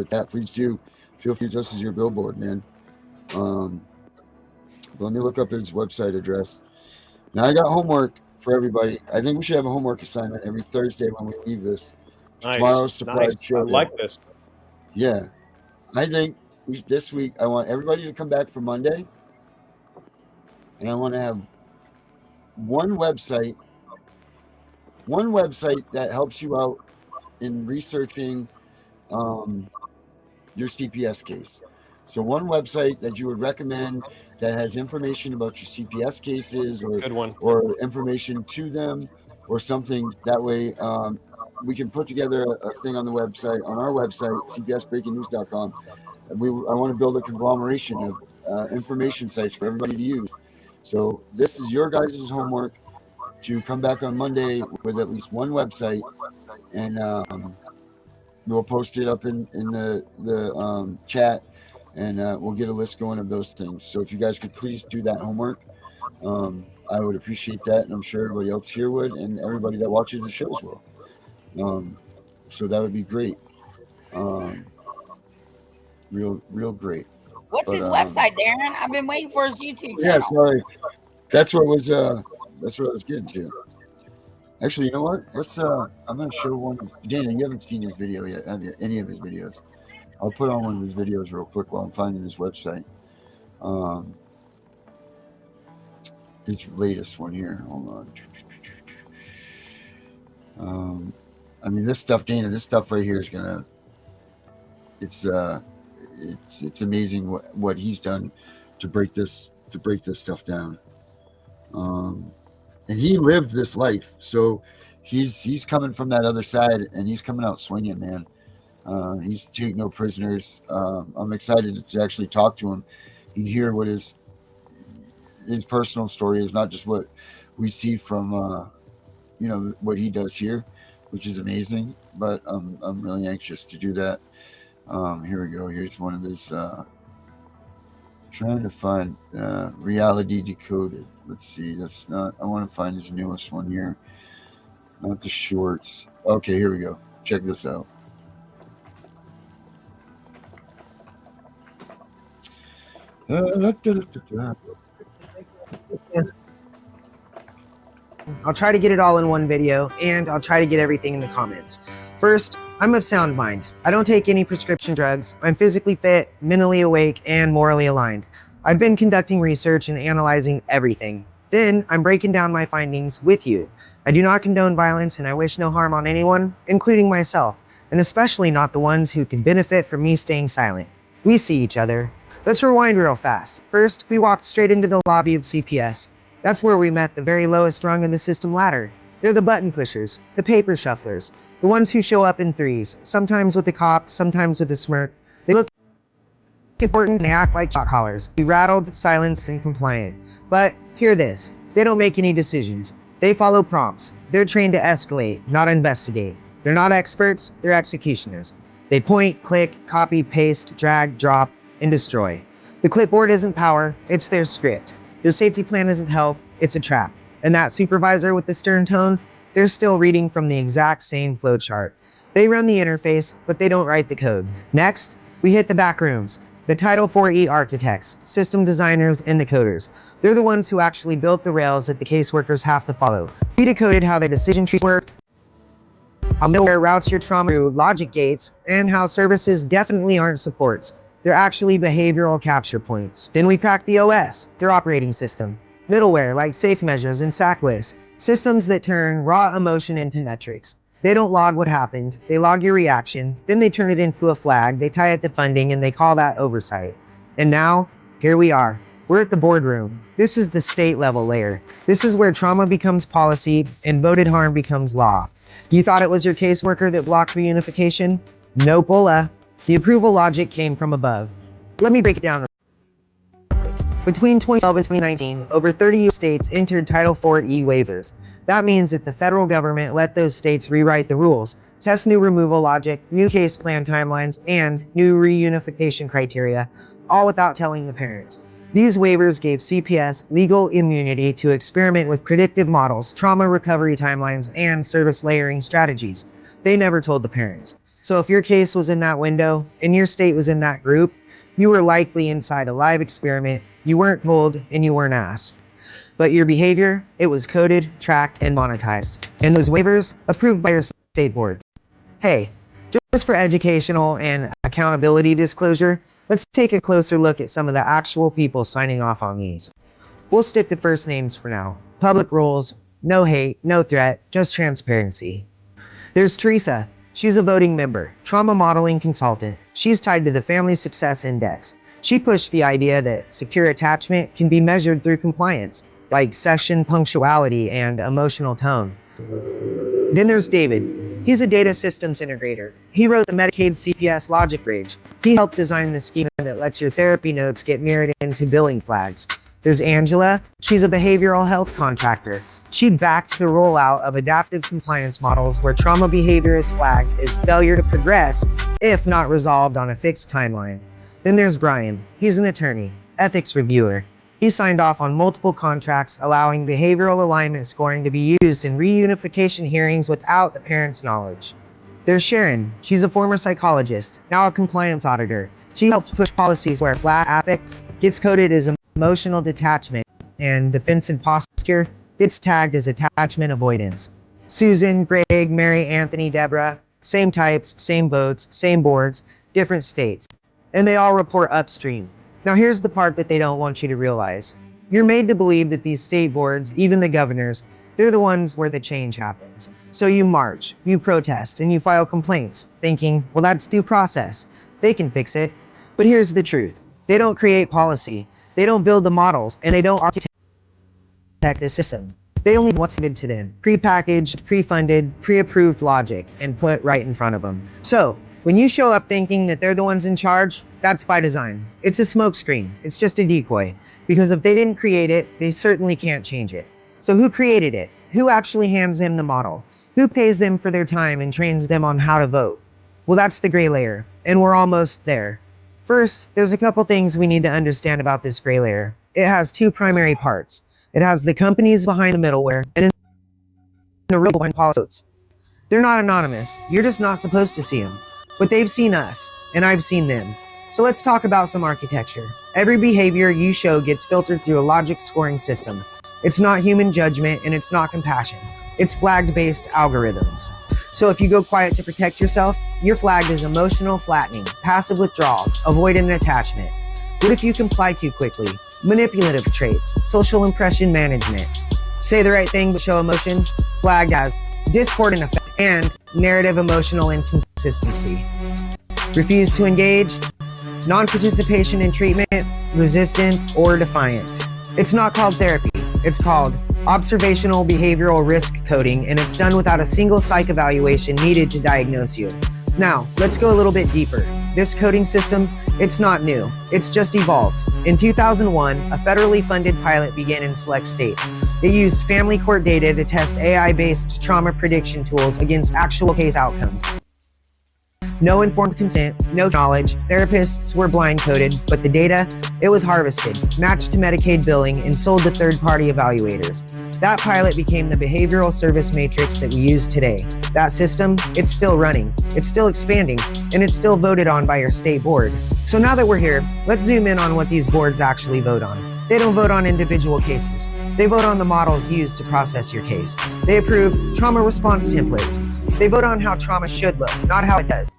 that. Please do feel free to use us as your billboard, man. Let me look up his website address. Now I got homework for everybody. I think we should have a homework assignment every Thursday when we leave this. Nice. Tomorrow's surprise show. I like this. Yeah, I think this week I want everybody to come back for Monday, and I want to have one website that helps you out in researching your CPS case. So one website that you would recommend that has information about your CPS cases or information to them or something. That way we can put together a thing on the website, on our website, cpsbreakingnews.com. I want to build a conglomeration of information sites for everybody to use. So this is your guys' homework to come back on Monday with at least one website, and we'll post it up in the chat, and we'll get a list going of those things. So if you guys could please do that homework, I would appreciate that, and I'm sure everybody else here would, and everybody that watches the shows will. So that would be great. Real great. What's his website, Darren? I've been waiting for his YouTube channel. Yeah, sorry. That's what I was getting to. Actually, you know what? Let's I'm gonna show one of Dana, you haven't seen his video yet, have you? Any of his videos. I'll put on one of his videos real quick while I'm finding his website. His latest one here. Hold on. I mean, this stuff, Dana, this stuff right here is gonna it's amazing what he's done to break this stuff down. And he lived this life, so he's coming from that other side, and he's coming out swinging, man. He's taking no prisoners. I'm excited to actually talk to him and hear what his personal story is, not just what we see from what he does here, which is amazing. But I'm really anxious to do that. Here we go. Here's one of his. Trying to find Reality Decoded. Let's see. That's not. I want to find his newest one here. Not the shorts. Okay, here we go. Check this out. I'll try to get it all in one video, and I'll try to get everything in the comments. First, I'm of sound mind. I don't take any prescription drugs. I'm physically fit, mentally awake, and morally aligned. I've been conducting research and analyzing everything. Then, I'm breaking down my findings with you. I do not condone violence, and I wish no harm on anyone, including myself, and especially not the ones who can benefit from me staying silent. We see each other. Let's rewind real fast. First, we walked straight into the lobby of CPS. That's where we met the very lowest rung in the system ladder. They're the button pushers, the paper shufflers, the ones who show up in threes, sometimes with a cop, sometimes with a smirk. They look important and they act like shot callers. Be rattled, silenced, and compliant. But hear this, they don't make any decisions. They follow prompts. They're trained to escalate, not investigate. They're not experts, they're executioners. They point, click, copy, paste, drag, drop, and destroy. The clipboard isn't power, it's their script. Their safety plan isn't help, it's a trap. And that supervisor with the stern tone, they're still reading from the exact same flowchart. They run the interface, but they don't write the code. Next, we hit the back rooms. The Title IV-E architects, system designers, and the coders. They're the ones who actually built the rails that the caseworkers have to follow. We decoded how their decision trees work, how middleware routes your trauma through logic gates, and how services definitely aren't supports. They're actually behavioral capture points. Then we cracked the OS, their operating system. Middleware like safe measures and SACWIS, systems that turn raw emotion into metrics. They don't log what happened, they log your reaction, then they turn it into a flag, they tie it to funding, and they call that oversight. And now, here we are. We're at the boardroom. This is the state level layer. This is where trauma becomes policy and voted harm becomes law. You thought it was your caseworker that blocked reunification? Nope-ola. The approval logic came from above. Let me break it down. Between 2012 and 2019, over 30 US states entered Title IV-E waivers. That means that the federal government let those states rewrite the rules, test new removal logic, new case plan timelines, and new reunification criteria, all without telling the parents. These waivers gave CPS legal immunity to experiment with predictive models, trauma recovery timelines, and service layering strategies. They never told the parents. So if your case was in that window, and your state was in that group, you were likely inside a live experiment. You weren't told, and you weren't asked. But your behavior, it was coded, tracked, and monetized. And those waivers, approved by your state board. Hey, just for educational and accountability disclosure, let's take a closer look at some of the actual people signing off on these. We'll stick to first names for now. Public rules, no hate, no threat, just transparency. There's Teresa. She's a voting member, trauma modeling consultant. She's tied to the Family Success Index. She pushed the idea that secure attachment can be measured through compliance, like session punctuality and emotional tone. Then there's David. He's a data systems integrator. He wrote the Medicaid CPS logic bridge. He helped design the schema that lets your therapy notes get mirrored into billing flags. There's Angela. She's a behavioral health contractor. She backed the rollout of adaptive compliance models where trauma behavior is flagged as failure to progress if not resolved on a fixed timeline. Then there's Brian. He's an attorney, ethics reviewer. He signed off on multiple contracts allowing behavioral alignment scoring to be used in reunification hearings without the parents' knowledge. There's Sharon. She's a former psychologist, now a compliance auditor. She helps push policies where flat affect gets coded as emotional detachment and defensive posture gets tagged as attachment avoidance. Susan, Greg, Mary, Anthony, Deborah, same types, same votes, same boards, different states. And they all report upstream. Now here's the part that they don't want you to realize. You're made to believe that these state boards, even the governors, they're the ones where the change happens. So you march, you protest, and you file complaints, thinking, well, that's due process. They can fix it. But here's the truth. They don't create policy. They don't build the models, and they don't architect the system. They only what's handed to them, pre-packaged, pre-funded, pre-approved logic, and put right in front of them. So, when you show up thinking that they're the ones in charge, that's by design. It's a smokescreen. It's just a decoy. Because if they didn't create it, they certainly can't change it. So who created it? Who actually hands them the model? Who pays them for their time and trains them on how to vote? Well, that's the gray layer, and we're almost there. First, there's a couple things we need to understand about this gray layer. It has two primary parts. It has the companies behind the middleware, and then the real behind policies. They're not anonymous. You're just not supposed to see them. But they've seen us, and I've seen them. So let's talk about some architecture. Every behavior you show gets filtered through a logic scoring system. It's not human judgment, and it's not compassion. It's flagged-based algorithms. So if you go quiet to protect yourself, you're flagged as emotional flattening, passive withdrawal, avoidant attachment. What if you comply too quickly? Manipulative traits, social impression management. Say the right thing but show emotion, flagged as discordant effect, and narrative emotional inconsistency. Refuse to engage, non-participation in treatment, resistant, or defiant. It's not called therapy. It's called observational behavioral risk coding, and it's done without a single psych evaluation needed to diagnose you. Now, let's go a little bit deeper. This coding system, it's not new. It's just evolved. In 2001, a federally funded pilot began in select states. It used family court data to test AI-based trauma prediction tools against actual case outcomes. No informed consent, no knowledge, therapists were blind coded, but the data, it was harvested, matched to Medicaid billing, and sold to third-party evaluators. That pilot became the behavioral service matrix that we use today. That system, it's still running, it's still expanding, and it's still voted on by your state board. So now that we're here, let's zoom in on what these boards actually vote on. They don't vote on individual cases. They vote on the models used to process your case. They approve trauma response templates. They vote on how trauma should look, not how it does.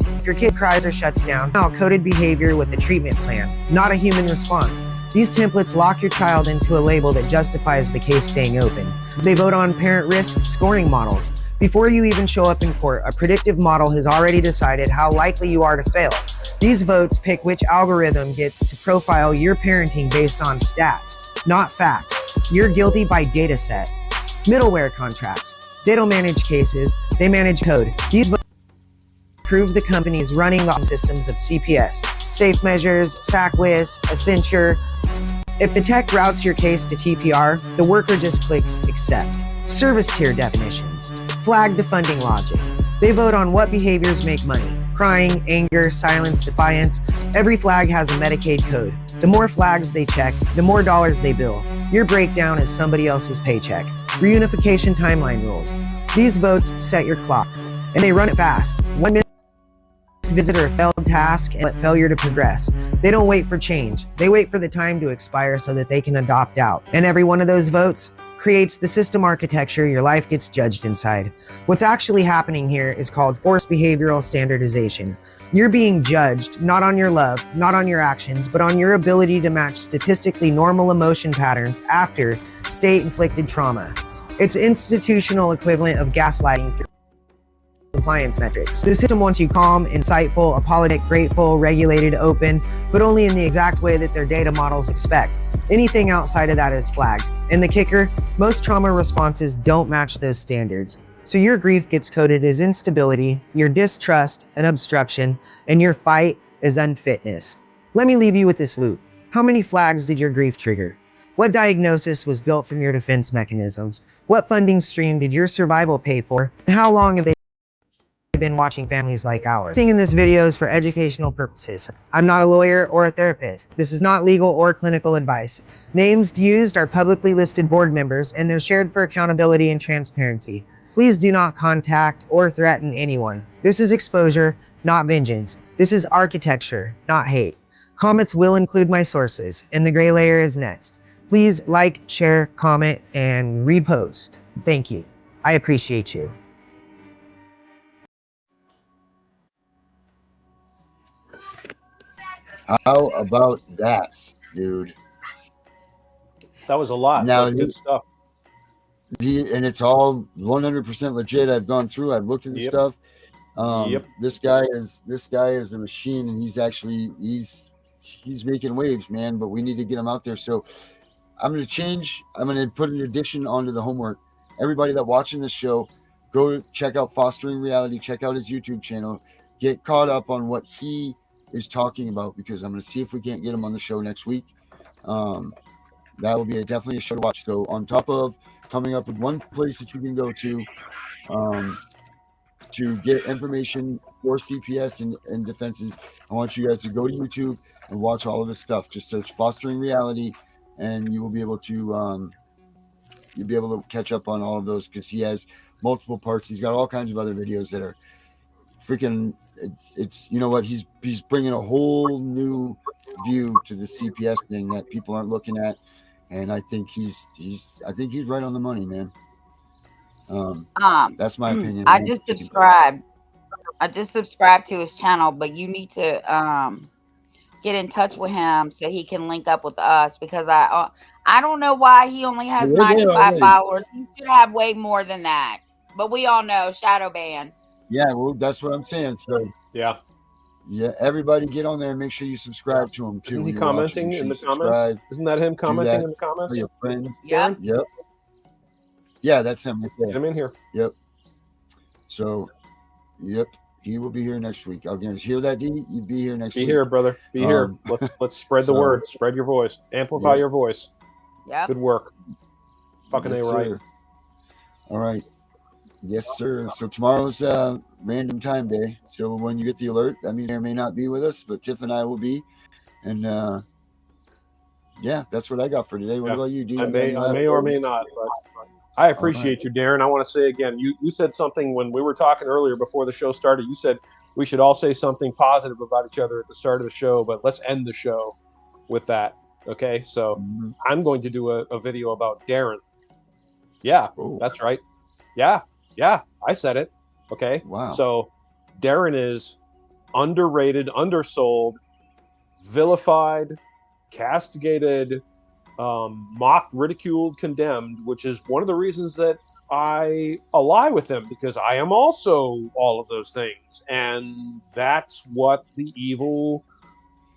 If your kid cries or shuts down, now coded behavior with a treatment plan, not a human response. These templates lock your child into a label that justifies the case staying open. They vote on parent risk scoring models. Before you even show up in court, a predictive model has already decided how likely you are to fail. These votes pick which algorithm gets to profile your parenting based on stats, not facts. You're guilty by data set. Middleware contracts. They don't manage cases, they manage code. These votes prove the companies running the systems of CPS, Safe Measures, SACWIS, Accenture. If the tech routes your case to TPR, the worker just clicks accept. Service tier definitions. Flag the funding logic. They vote on what behaviors make money. Crying, anger, silence, defiance. Every flag has a Medicaid code. The more flags they check, the more dollars they bill. Your breakdown is somebody else's paycheck. Reunification timeline rules. These votes set your clock, and they run it fast. 1 minute visitor a failed task and let failure to progress. They don't wait for change. They wait for the time to expire so that they can adopt out. And every one of those votes creates the system architecture your life gets judged inside. What's actually happening here is called forced behavioral standardization. You're being judged not on your love, not on your actions, but on your ability to match statistically normal emotion patterns after state-inflicted trauma. It's institutional equivalent of gaslighting through compliance metrics. The system wants you calm, insightful, apologetic, grateful, regulated, open, but only in the exact way that their data models expect. Anything outside of that is flagged. And the kicker, most trauma responses don't match those standards. So your grief gets coded as instability, your distrust an obstruction, and your fight is unfitness. Let me leave you with this loop. How many flags did your grief trigger? What diagnosis was built from your defense mechanisms? What funding stream did your survival pay for? And how long have they been watching families like ours? Everything in this video is for educational purposes. I'm not a lawyer or a therapist. This is not legal or clinical advice. Names used are publicly listed board members, and they're shared for accountability and transparency. Please do not contact or threaten anyone. This is exposure, not vengeance. This is architecture, not hate. Comments will include my sources, and the gray layer is next. Please like, share, comment, and repost. Thank you. I appreciate you. How about that, dude? That was a lot. Now, That's good stuff. And it's all 100% legit. I've gone through. I've looked at the stuff. This guy is a machine, and he's making waves, man. But we need to get him out there. So I'm going to put an addition onto the homework. Everybody that watching this show, go check out Fostering Reality. Check out his YouTube channel. Get caught up on what he is talking about, because I'm going to see if we can't get him on the show next week. That will be definitely a show to watch. So on top of coming up with one place that you can go to get information for CPS and defenses, I want you guys to go to YouTube and watch all of his stuff. Just search Fostering Reality, and you will be able to catch up on all of those, because he has multiple parts. He's got all kinds of other videos that are freaking. It's you know what, he's bringing a whole new view to the CPS thing that people aren't looking at, and I think he's right on the money, man. That's my opinion. I just subscribed to his channel, but you need to get in touch with him so he can link up with us, because I don't know why he only has 95 followers. He should have way more than that. But we all know shadow ban. Yeah, well, that's what I'm saying. So yeah, everybody get on there and make sure you subscribe to him too. Isn't he commenting in the comments? Isn't that him commenting in the comments? For your friends. Yep. Yeah, that's him right there. Get him in here. Yep. So, he will be here next week. I'll hear that, D. You'd be here next week. Be here, brother. Be here. Let's spread the word. Spread your voice. Amplify your voice. Yeah. Good work. Fucking yes, A right. Sir. All right. Yes, sir. So tomorrow's random time day. So when you get the alert, that means there may not be with us, but Tiff and I will be. And that's what I got for today. What about you, D? I may or may not, but I appreciate you, Darren. I want to say again, you said something when we were talking earlier before the show started. You said we should all say something positive about each other at the start of the show, but let's end the show with that. Okay, so I'm going to do a video about Darren. Yeah, that's right. Yeah, I said it. Okay. Wow. So Darren is underrated, undersold, vilified, castigated, mocked, ridiculed, condemned, which is one of the reasons that I ally with them because I am also all of those things. And that's what the evil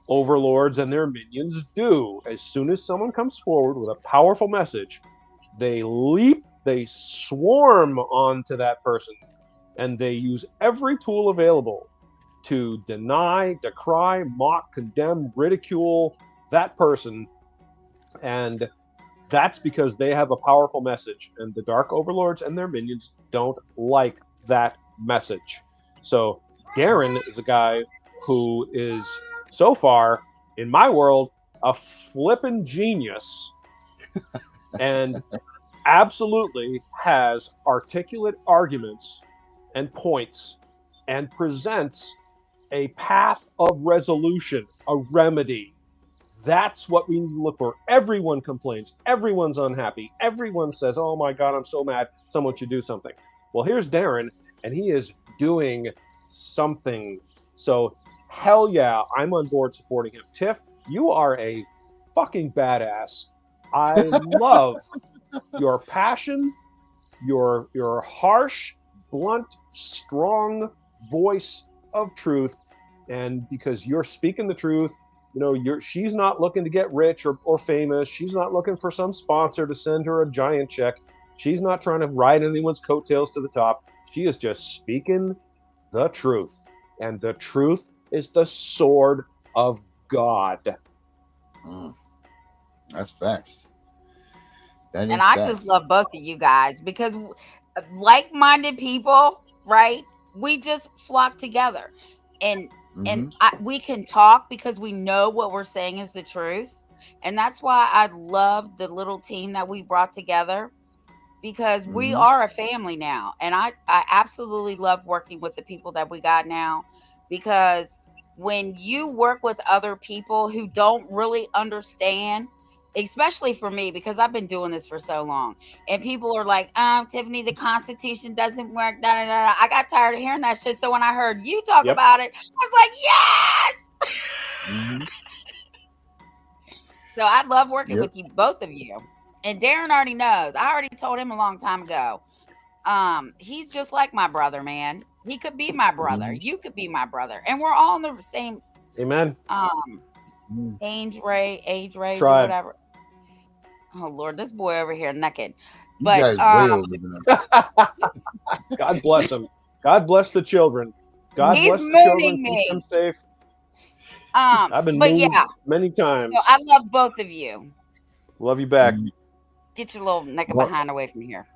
overlords and their minions do. As soon as someone comes forward with a powerful message, they leap, they swarm onto that person, and they use every tool available to deny, decry, mock, condemn, ridicule that person. And that's because they have a powerful message, and the Dark Overlords and their minions don't like that message. So Darren is a guy who is, so far, in my world, a flippin' genius and absolutely has articulate arguments and points and presents a path of resolution, a remedy. That's what we need to look for. Everyone complains. Everyone's unhappy. Everyone says, oh my God, I'm so mad. Someone should do something. Well, here's Darren, and he is doing something. So, hell yeah, I'm on board supporting him. Tiff, you are a fucking badass. I love your passion, your harsh, blunt, strong voice of truth. And because you're speaking the truth, you know, she's not looking to get rich or famous. She's not looking for some sponsor to send her a giant check. She's not trying to ride anyone's coattails to the top. She is just speaking the truth. And the truth is the sword of God. That's facts. That is And I facts. just love both of you guys because like-minded people, right? We just flock together. And we can talk because we know what we're saying is the truth. And that's why I love the little team that we brought together, because we are a family now. And I absolutely love working with the people that we got now, because when you work with other people who don't really understand, especially for me, because I've been doing this for so long, and people are like, Tiffany, the Constitution doesn't work. Da, da, da. I got tired of hearing that shit. So when I heard you talk about it, I was like, yes. So I love working with you, both of you. And Darren already knows. I already told him a long time ago. He's just like my brother, man. He could be my brother. You could be my brother. And we're all in the same Amen. age range, or Tribe. whatever. Oh Lord, this boy over here naked. You But guys way older than us. God bless him. God bless the children. God he's bless the children. mooning me. Keep them safe. I've been but moved yeah, many times. so I love both of you. Love you back. Get your little naked behind away from here.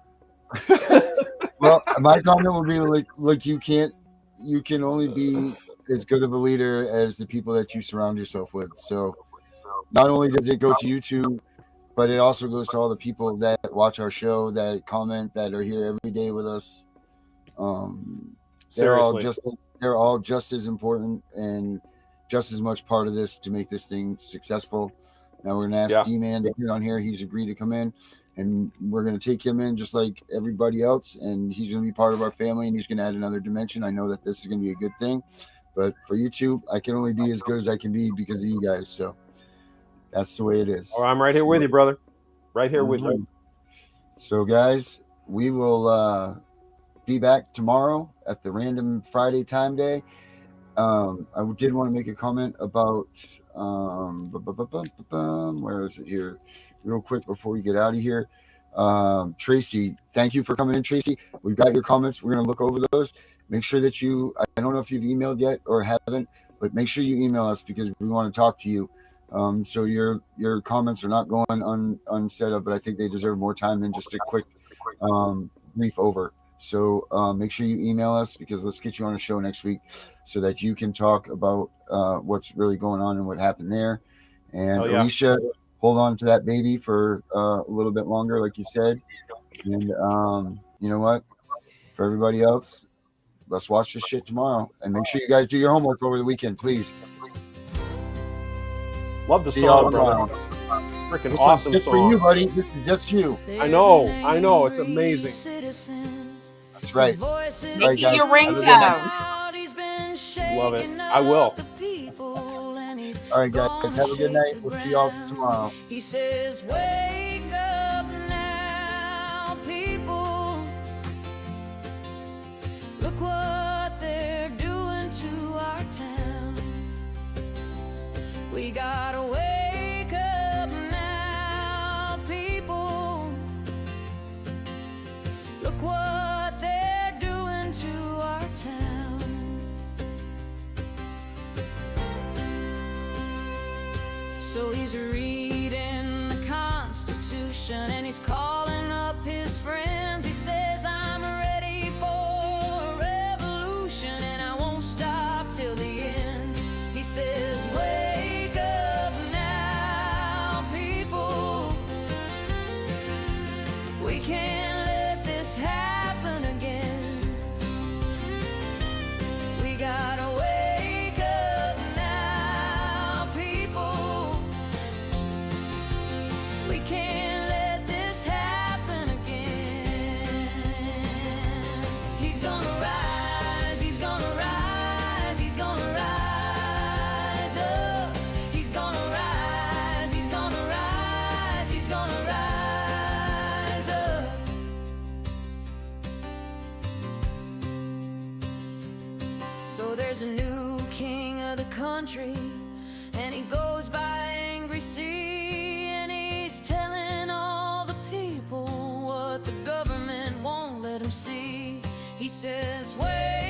Well, my comment would be like you can only be as good of a leader as the people that you surround yourself with. So not only does it go to you two, but it also goes to all the people that watch our show, that comment, that are here every day with us. They're all just as important and just as much part of this to make this thing successful. Now we're going to ask D-Man to get on here. He's agreed to come in, and we're going to take him in just like everybody else, and he's going to be part of our family, and he's going to add another dimension. I know that this is going to be a good thing, but for you two, I can only be as good as I can be because of you guys. So that's the way it is. Oh, I'm right here with you, brother. Right here with you. So guys, we will be back tomorrow at the random Friday time day. I did want to make a comment about where is it here real quick before we get out of here. Tracy, thank you for coming in, Tracy. We've got your comments. We're going to look over those. Make sure that I don't know if you've emailed yet or haven't, but make sure you email us because we want to talk to you. So your comments are not going unsaid of, but I think they deserve more time than just a quick brief over. So make sure you email us, because let's get you on a show next week so that you can talk about what's really going on and what happened there. And Alicia, hold on to that baby for a little bit longer, like you said. And you know what? For everybody else, let's watch this shit tomorrow. And make sure you guys do your homework over the weekend, please. Love the song, brother. Freaking awesome just song. For you, buddy. This is just you. I know. It's amazing. That's right. Mickey, your ringtone. Love it. I will. All right, guys. Have a good night. We'll see y'all tomorrow. He says, wake up now, people. gotta wake up now, people. Look what they're doing to our town. So he's reading the Constitution and he's calling up his friends. He says, I'm ready for a revolution and I won't stop till the end. He says, wake up now, people. We can't let this happen again. We gotta wake up now, people. We can't let this happen again. He's gonna rise, he's gonna rise, he's gonna rise up. He's gonna rise, he's gonna rise, he's gonna rise up. So there's a new king of the country, and he goes by Angry Sea, and he's telling all the people what the government won't let him see. He says, wait.